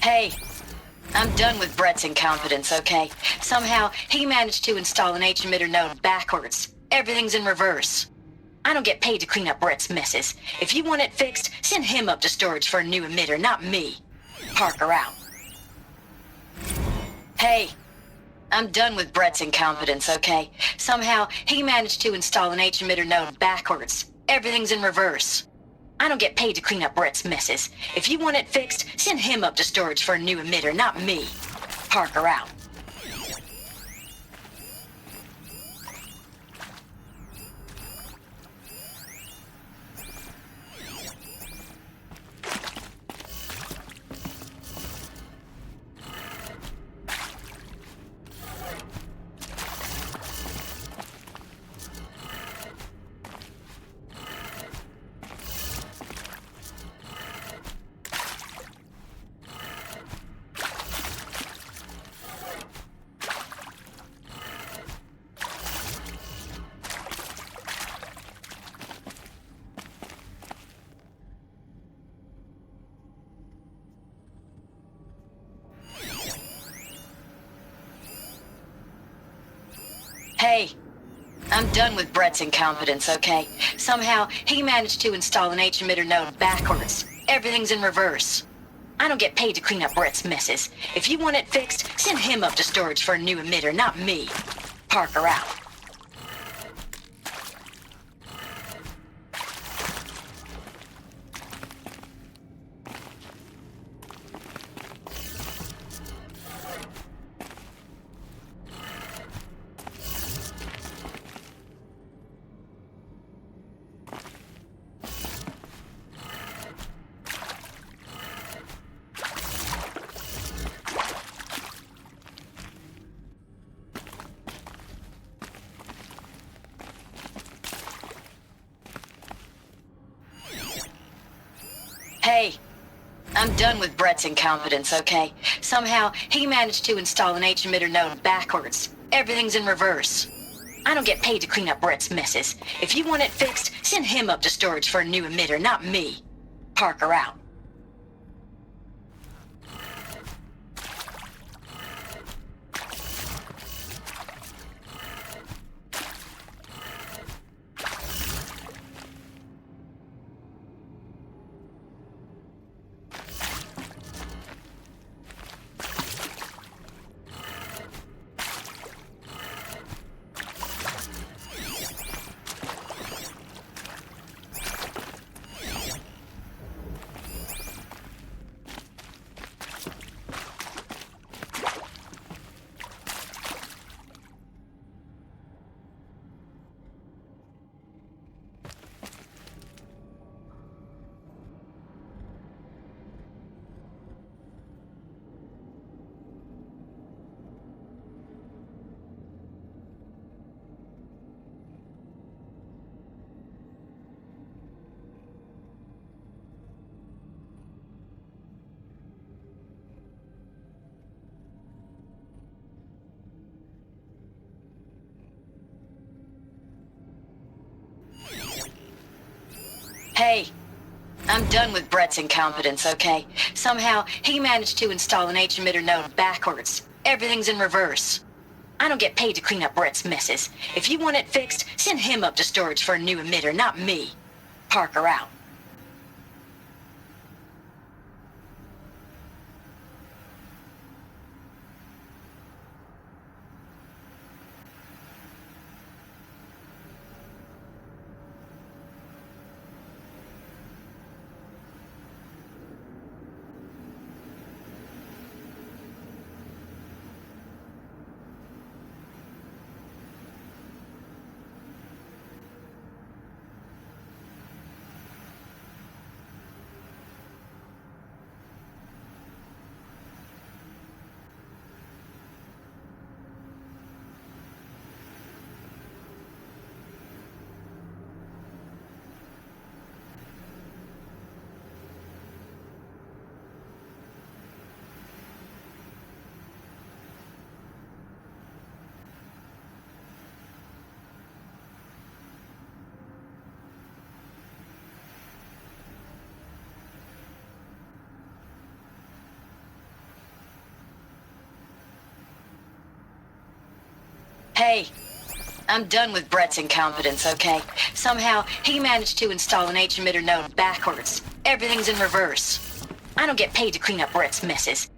Hey, I'm done with Brett's incompetence, okay? Somehow, he managed to install an H-emitter node backwards. Everything's in reverse. I don't get paid to clean up Brett's messes. If you want it fixed, send him up to storage for a new emitter, not me. Parker out. Hey, I'm done with Brett's incompetence, okay? Somehow, he managed to install an H-emitter node backwards. Everything's in reverse. I don't get paid to clean up Brett's messes. If you want it fixed, send him up to storage for a new emitter, not me. Parker out. I'm done with Brett's incompetence, okay? Somehow, he managed to install an H-emitter node backwards. Everything's in reverse. I don't get paid to clean up Brett's messes. If you want it fixed, send him up to storage for a new emitter, not me. Parker out. Hey, I'm done with Brett's incompetence, okay? Somehow, he managed to install an H-emitter node backwards. Everything's in reverse. I don't get paid to clean up Brett's messes. If you want it fixed, send him up to storage for a new emitter, not me. Parker out. Hey, I'm done with Brett's incompetence, okay? Somehow, he managed to install an H-emitter node backwards. Everything's in reverse. I don't get paid to clean up Brett's messes. If you want it fixed, send him up to storage for a new emitter, not me. Parker out. Hey, I'm done with Brett's incompetence, okay? Somehow, he managed to install an H-emitter node backwards. Everything's in reverse. I don't get paid to clean up Brett's messes.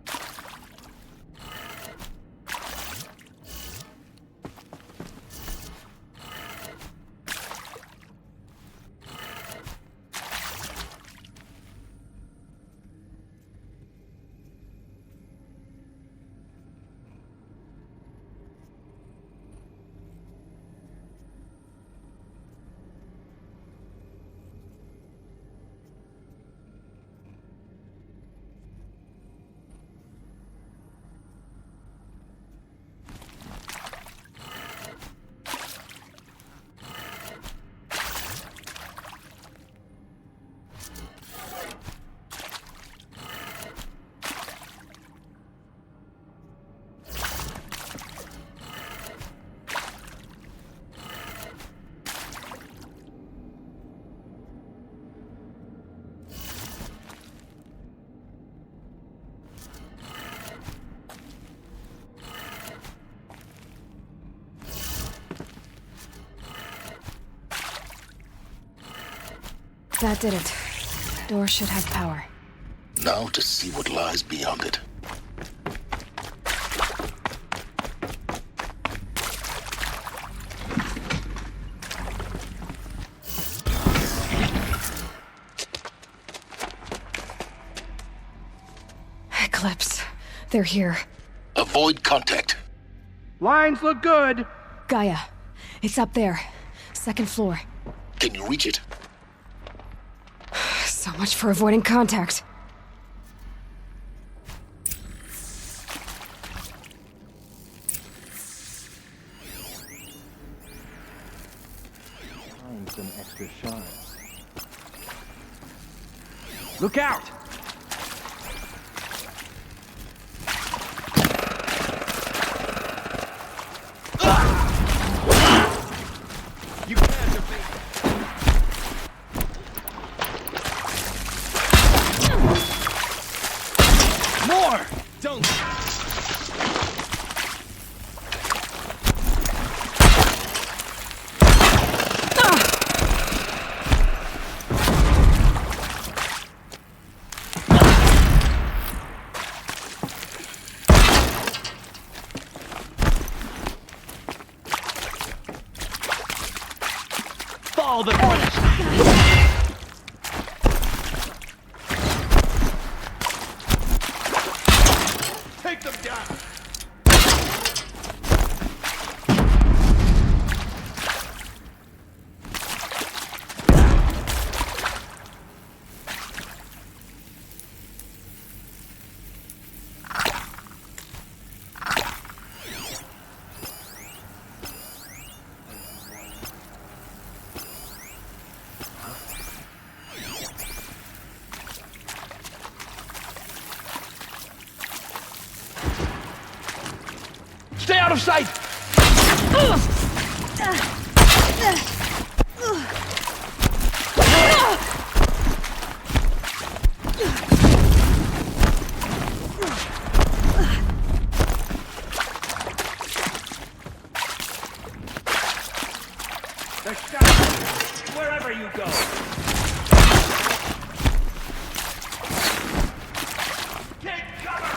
That did it. Door should have power. Now to see what lies beyond it. Eclipse. They're here. Avoid contact. Lines look good. Gaia. It's up there. Second floor. Can you reach it? So much for avoiding contact. Find some extra shards. Look out! You can't defeat. More! Don't. Follow the finish. Take them down. Stay out of sight! They're shot wherever you go. Take cover!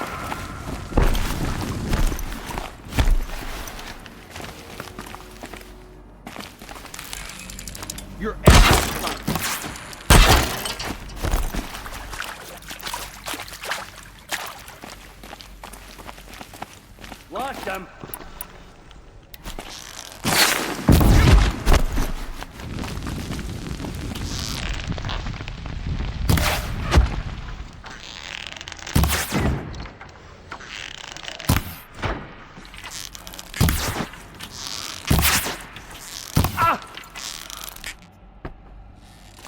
You're lost them.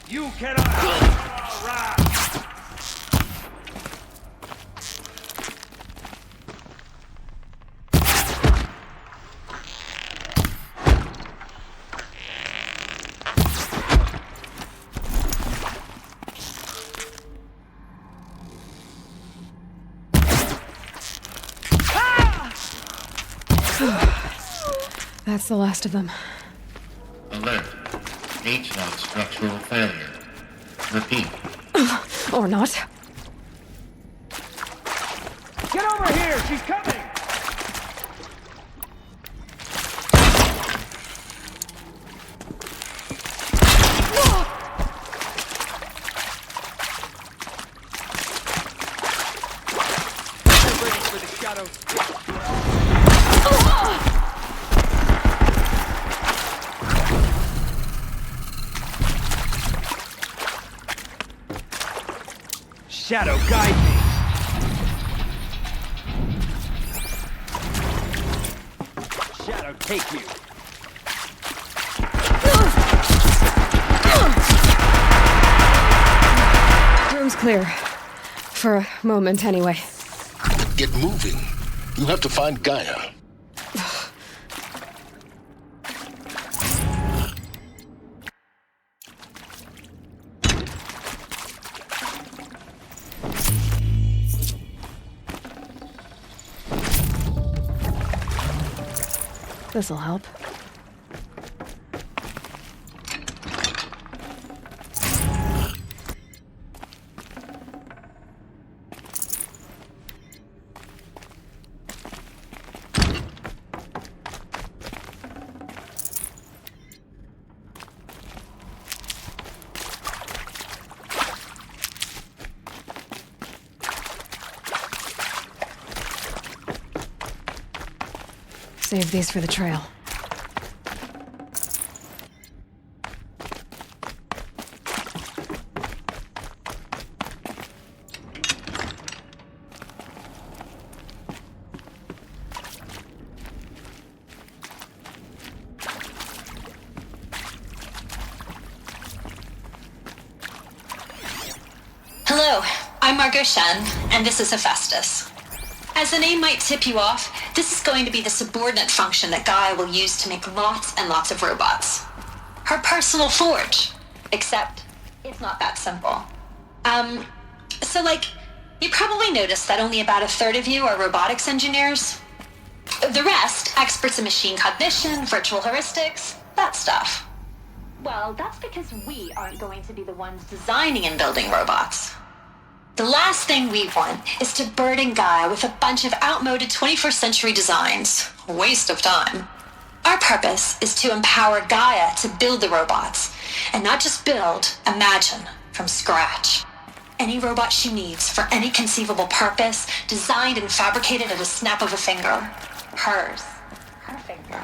You cannot run. That's the last of them. Alert. H-lock structural failure. Repeat. Or not. Get over here! She's coming! Waiting for the shadows. Shadow, guide me! Shadow, take you! Room's clear. For a moment, anyway. Get moving. You have to find Gaia. This'll help. Save these for the trail. Hello, I'm Margot Shen, and this is Hephaestus. As the name might tip you off, this is going to be the subordinate function that Gaia will use to make lots and lots of robots. Her personal forge. Except, it's not that simple. You probably noticed that only about a third of you are robotics engineers. The rest, experts in machine cognition, virtual heuristics, that stuff. Well, that's because we aren't going to be the ones designing and building robots. The last thing we want is to burden Gaia with a bunch of outmoded 21st century designs. A waste of time. Our purpose is to empower Gaia to build the robots, and not just build, imagine, from scratch. Any robot she needs for any conceivable purpose, designed and fabricated at a snap of a finger. Hers. Her finger.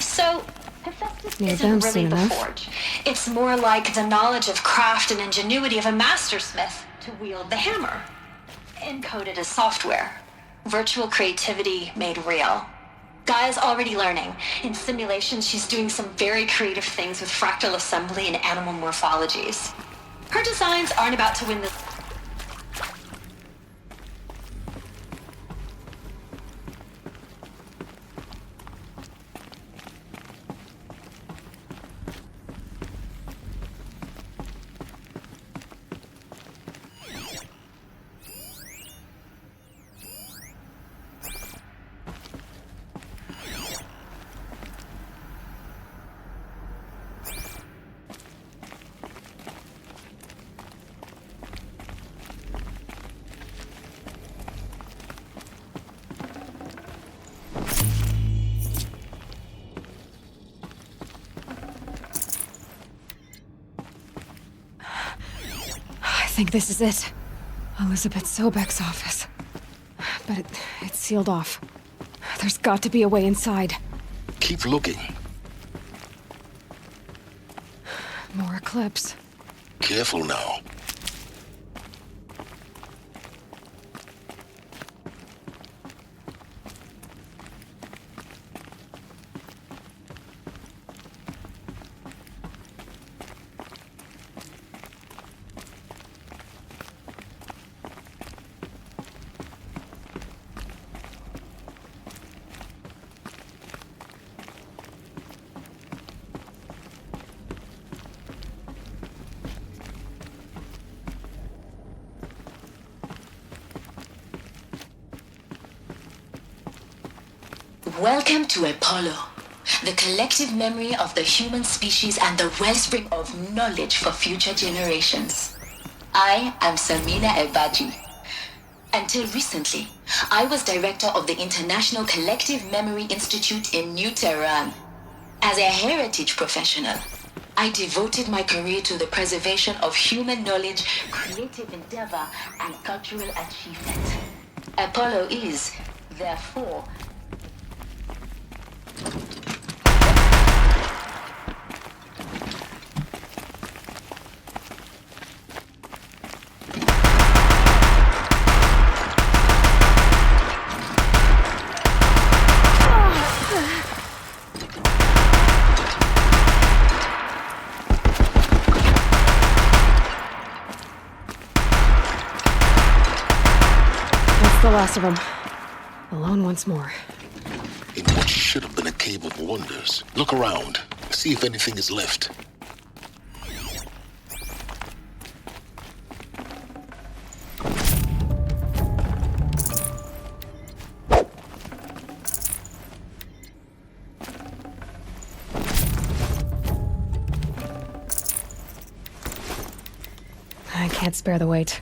So, Hephaestus isn't really the forge. It's more like the knowledge of craft and ingenuity of a mastersmith to wield the hammer. Encoded as software. Virtual creativity made real. Gaia's already learning. In simulations, she's doing some very creative things with fractal assembly and animal morphologies. Her designs aren't about to win this. I think this is it. Elizabeth Sobek's office. But it's sealed off. There's got to be a way inside. Keep looking. More eclipse. Careful now. Welcome to Apollo, the collective memory of the human species and the wellspring of knowledge for future generations. I am Samina Ebaji. Until recently, I was director of the International Collective Memory Institute in New Tehran. As a heritage professional, I devoted my career to the preservation of human knowledge, creative endeavor, and cultural achievement. Apollo is, therefore, the last of them. Alone once more. In what should have been a cave of wonders. Look around. See if anything is left. I can't spare the weight.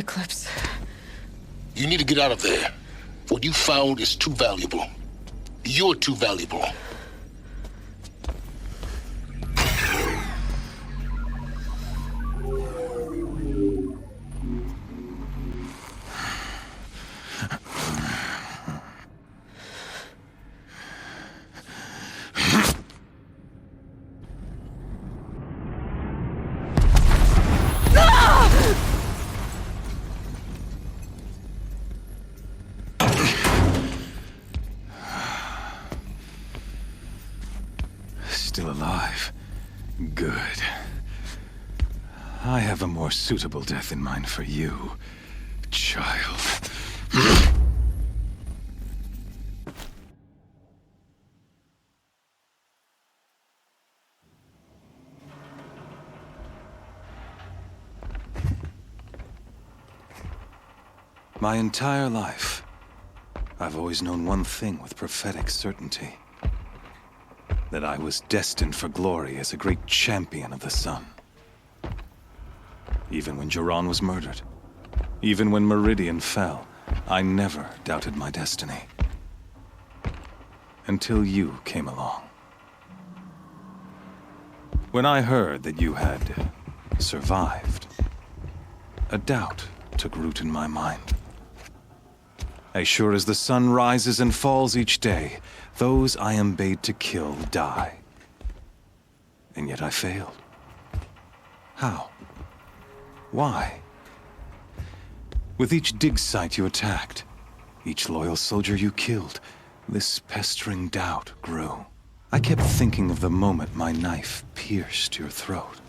Eclipse. You need to get out of there. What you found is too valuable. You're too valuable. Still alive. Good. I have a more suitable death in mind for you, child. My entire life, I've always known one thing with prophetic certainty. That I was destined for glory as a great champion of the sun. Even when Jiran was murdered, even when Meridian fell, I never doubted my destiny. Until you came along. When I heard that you had survived, a doubt took root in my mind. As sure as the sun rises and falls each day, those I am bade to kill die. And yet I failed. How? Why? With each dig site you attacked, each loyal soldier you killed, this pestering doubt grew. I kept thinking of the moment my knife pierced your throat.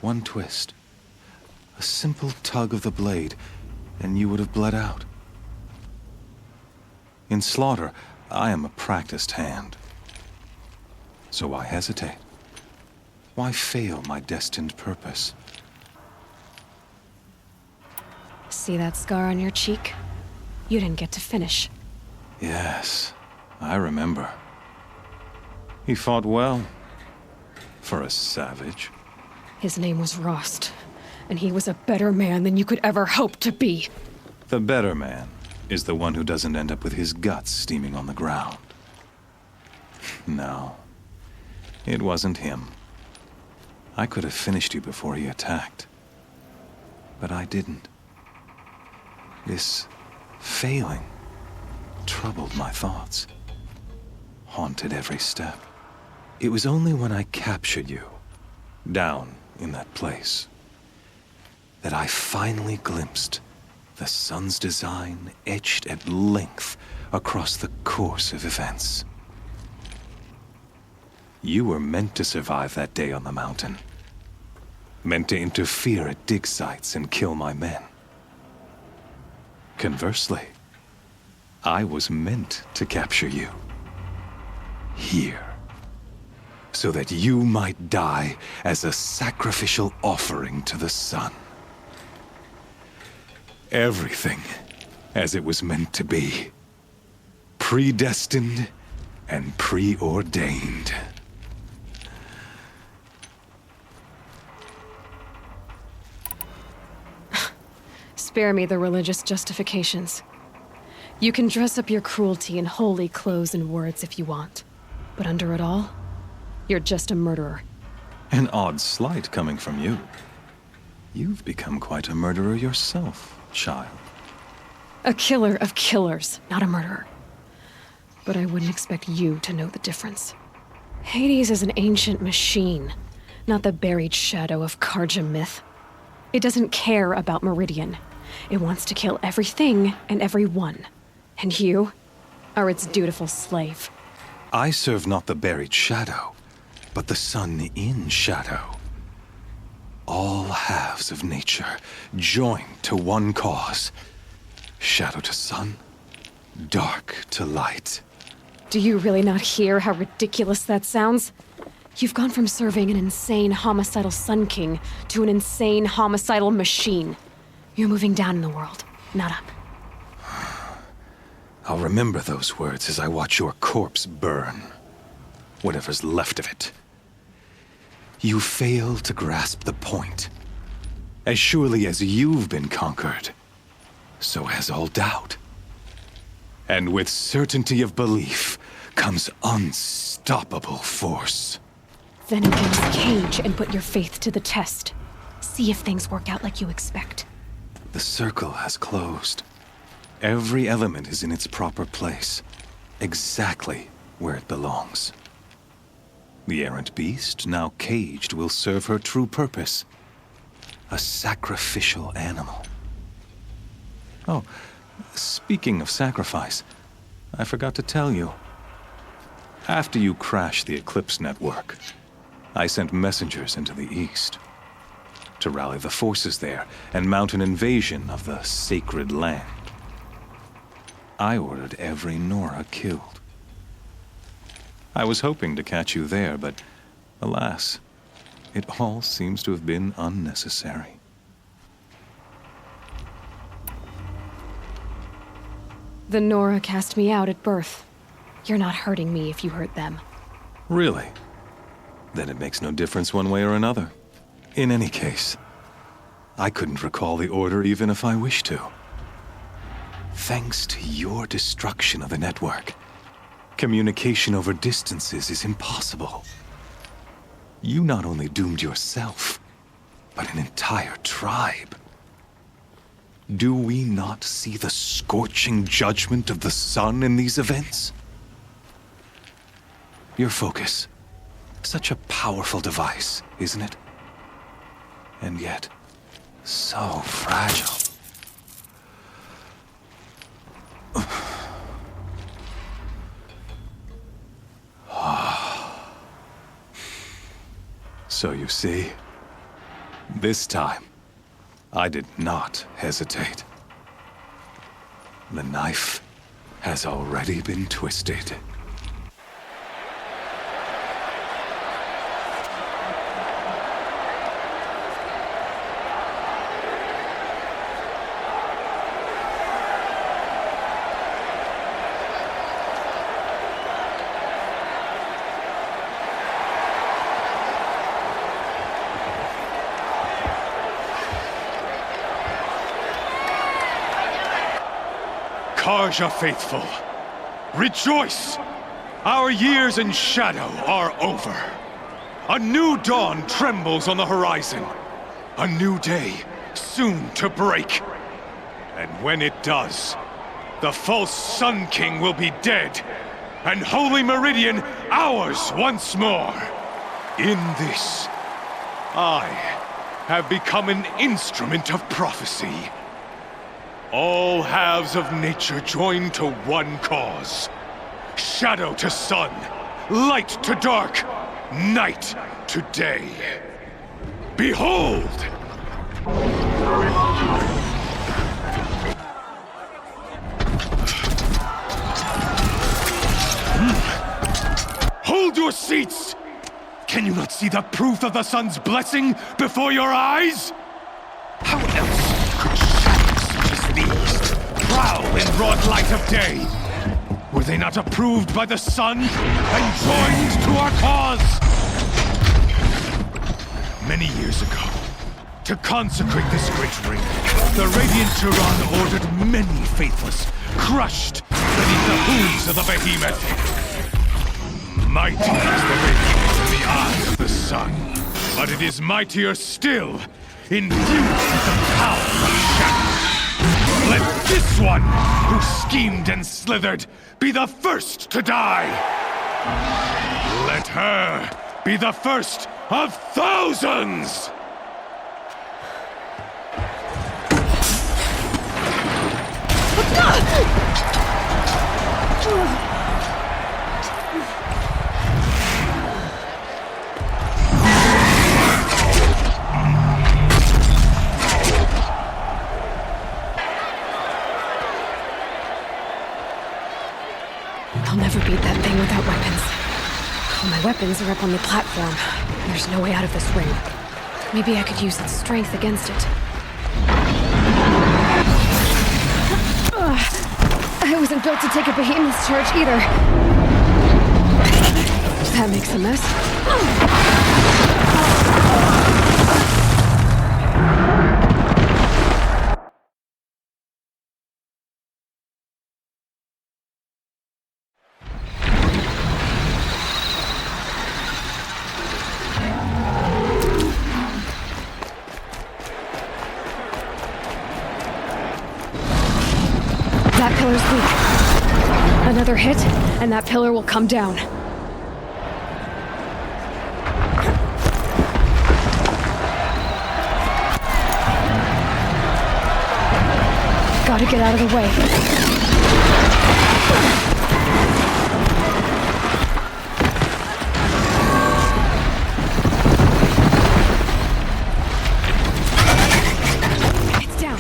One twist, a simple tug of the blade, and you would have bled out. In slaughter, I am a practiced hand. So why hesitate? Why fail my destined purpose? See that scar on your cheek? You didn't get to finish. Yes, I remember. He fought well. For a savage. His name was Rost, and he was a better man than you could ever hope to be. The better man is the one who doesn't end up with his guts steaming on the ground. No, it wasn't him. I could have finished you before he attacked. But I didn't. This failing troubled my thoughts, haunted every step. It was only when I captured you, down in that place, that I finally glimpsed the sun's design etched at length across the course of events. You were meant to survive that day on the mountain. Meant to interfere at dig sites and kill my men. Conversely, I was meant to capture you. Here. So that you might die as a sacrificial offering to the sun. Everything as it was meant to be. Predestined and preordained. Spare me the religious justifications. You can dress up your cruelty in holy clothes and words if you want. But under it all, you're just a murderer. An odd slight coming from you. You've become quite a murderer yourself, child. A killer of killers, not a murderer. But I wouldn't expect you to know the difference. Hades is an ancient machine, not the buried shadow of Karja myth. It doesn't care about Meridian. It wants to kill everything and everyone. And you are its dutiful slave. I serve not the buried shadow, but the sun in shadow. All halves of nature joined to one cause. Shadow to sun, dark to light. Do you really not hear how ridiculous that sounds? You've gone from serving an insane homicidal Sun King to an insane homicidal machine. You're moving down in the world, not up. I'll remember those words as I watch your corpse burn. Whatever's left of it. You fail to grasp the point. As surely as you've been conquered, so has all doubt. And with certainty of belief comes unstoppable force. Then open this cage and put your faith to the test. See if things work out like you expect. The circle has closed. Every element is in its proper place, exactly where it belongs. The errant beast, now caged, will serve her true purpose. A sacrificial animal. Oh, speaking of sacrifice, I forgot to tell you. After you crashed the Eclipse network, I sent messengers into the east to rally the forces there and mount an invasion of the sacred land. I ordered every Nora killed. I was hoping to catch you there, but alas, it all seems to have been unnecessary. The Nora cast me out at birth. You're not hurting me if you hurt them. Really? Then it makes no difference one way or another. In any case, I couldn't recall the order even if I wished to. Thanks to your destruction of the network, communication over distances is impossible. You not only doomed yourself, but an entire tribe. Do we not see the scorching judgment of the sun in these events? Your focus. Such a powerful device, isn't it? And yet, so fragile. So you see, this time, I did not hesitate. The knife has already been twisted. Karja faithful, rejoice! Our years in shadow are over. A new dawn trembles on the horizon. A new day soon to break. And when it does, the false Sun King will be dead, and Holy Meridian ours once more. In this, I have become an instrument of prophecy. All halves of nature join to one cause. Shadow to sun, light to dark, night to day. Behold! Hold your seats! Can you not see the proof of the sun's blessing before your eyes? How else could shadows such as these prowl in broad light of day? Were they not approved by the sun and joined to our cause? Many years ago, to consecrate this great ring, the Radiant Turan ordered many faithless, crushed beneath the hooves of the behemoth. Mighty is the radiance in the eyes of the sun, but it is mightier still, infused with the power of shadow. Let this one, who schemed and slithered, be the first to die. Let her be the first of thousands! I'll never beat that thing without weapons. All my weapons are up on the platform. There's no way out of this ring. Maybe I could use its strength against it. I wasn't built to take a behemoth's charge either. That makes a mess. pillar's weak. Another hit, and that pillar will come down. Gotta get out of the way. It's down.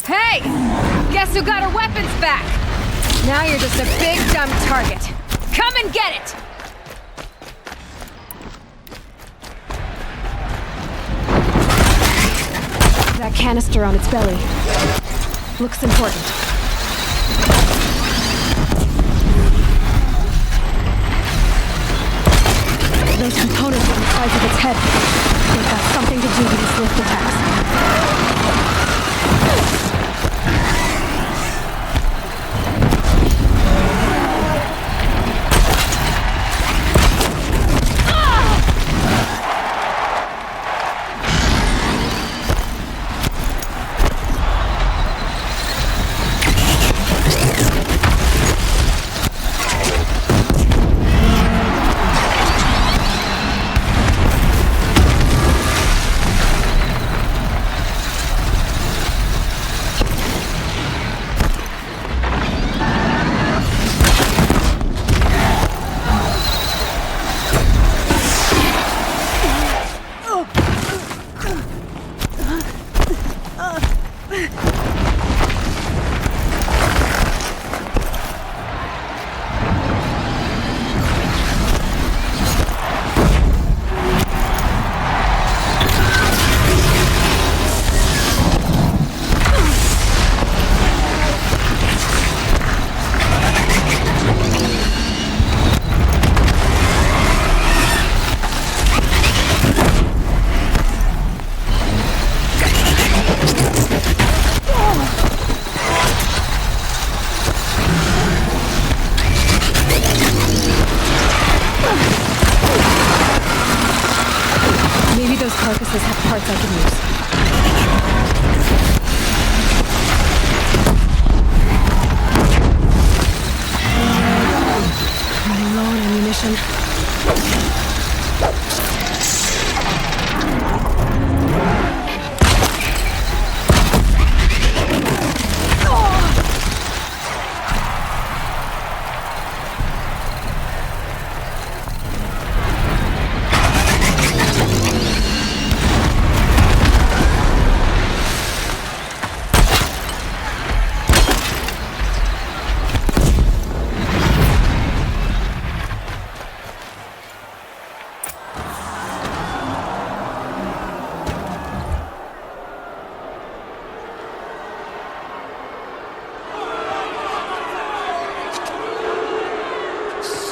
Hey! Guess who got her weapons back? Now you're just a big dumb target. Come and get it! That canister on its belly looks important. Those components on the sides of its head, they've got something to do with its lift attacks. Carcasses have parts I can use. Running low on ammunition.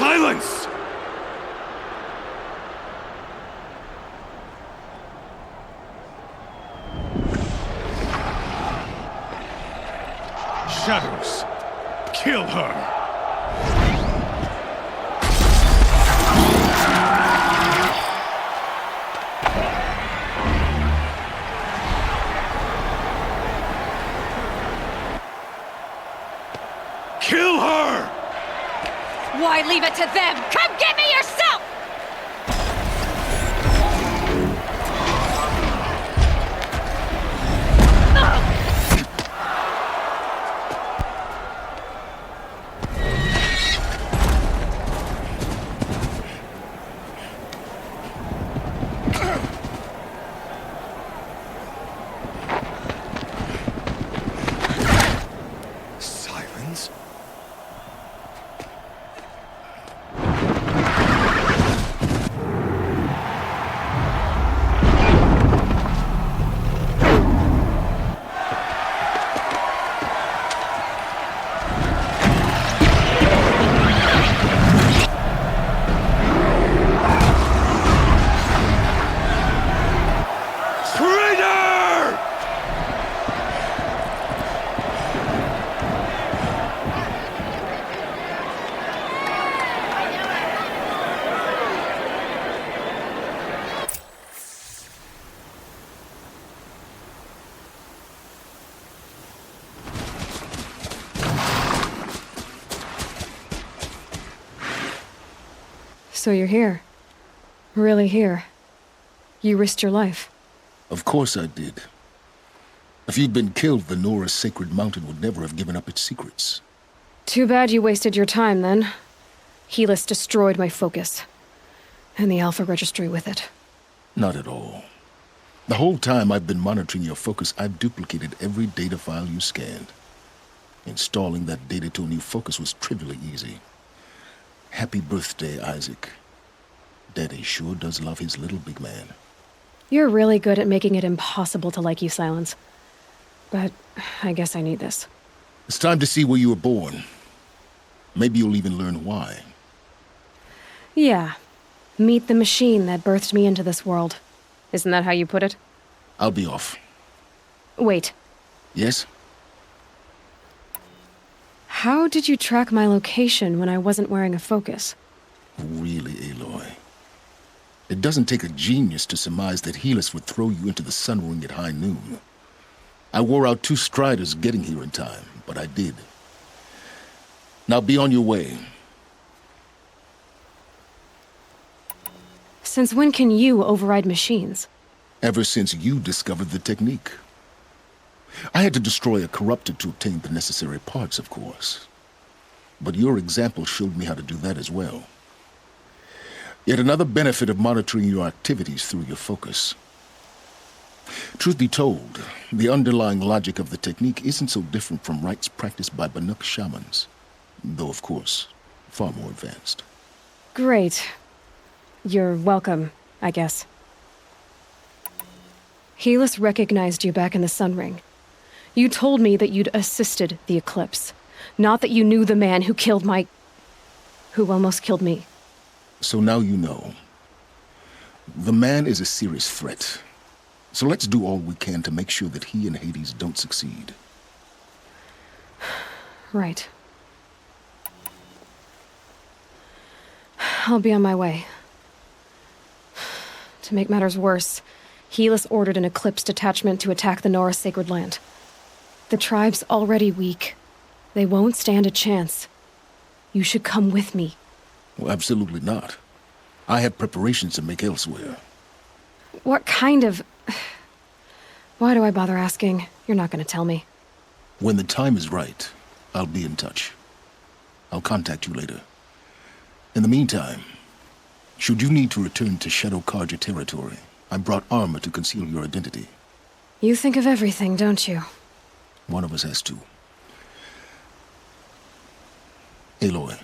Silence! Shadows, kill her! Kill her! Why leave it to them? Come get me yourself! Silence? So you're here. Really here. You risked your life. Of course I did. If you'd been killed, the Nora's sacred mountain would never have given up its secrets. Too bad you wasted your time, then. Helis destroyed my focus. And the Alpha Registry with it. Not at all. The whole time I've been monitoring your focus, I've duplicated every data file you scanned. Installing that data to a new focus was trivially easy. Happy birthday, Isaac. Daddy sure does love his little big man. You're really good at making it impossible to like you, Silence. But I guess I need this. It's time to see where you were born. Maybe you'll even learn why. Yeah. Meet the machine that birthed me into this world. Isn't that how you put it? I'll be off. Wait. Yes? How did you track my location when I wasn't wearing a focus? Really, Aloy? It doesn't take a genius to surmise that Helis would throw you into the sun ring at high noon. I wore out 2 striders getting here in time, but I did. Now be on your way. Since when can you override machines? Ever since you discovered the technique. I had to destroy a corruptor to obtain the necessary parts, of course. But your example showed me how to do that as well. Yet another benefit of monitoring your activities through your focus. Truth be told, the underlying logic of the technique isn't so different from rites practiced by Banuk shamans. Though, of course, far more advanced. Great. You're welcome, I guess. Helis recognized you back in the Sun Ring. You told me that you'd assisted the Eclipse, not that you knew the man who killed who almost killed me. So now you know. The man is a serious threat. So let's do all we can to make sure that he and Hades don't succeed. Right. I'll be on my way. To make matters worse, Helis ordered an Eclipse detachment to attack the Nora Sacred Land. The tribe's already weak. They won't stand a chance. You should come with me. Well, absolutely not. I have preparations to make elsewhere. What kind of... Why do I bother asking? You're not going to tell me. When the time is right, I'll be in touch. I'll contact you later. In the meantime, should you need to return to Shadow Karja territory, I brought armor to conceal your identity. You think of everything, don't you? One of us has to. Aloy,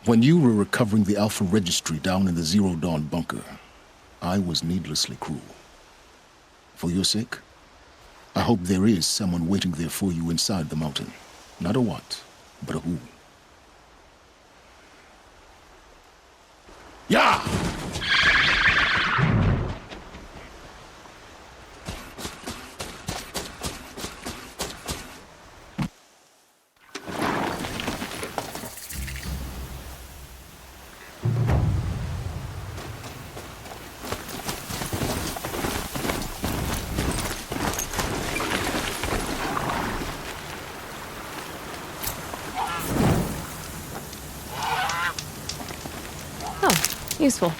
when you were recovering the Alpha Registry down in the Zero Dawn bunker, I was needlessly cruel. For your sake, I hope there is someone waiting there for you inside the mountain. Not a what, but a who. Yeah! Useful.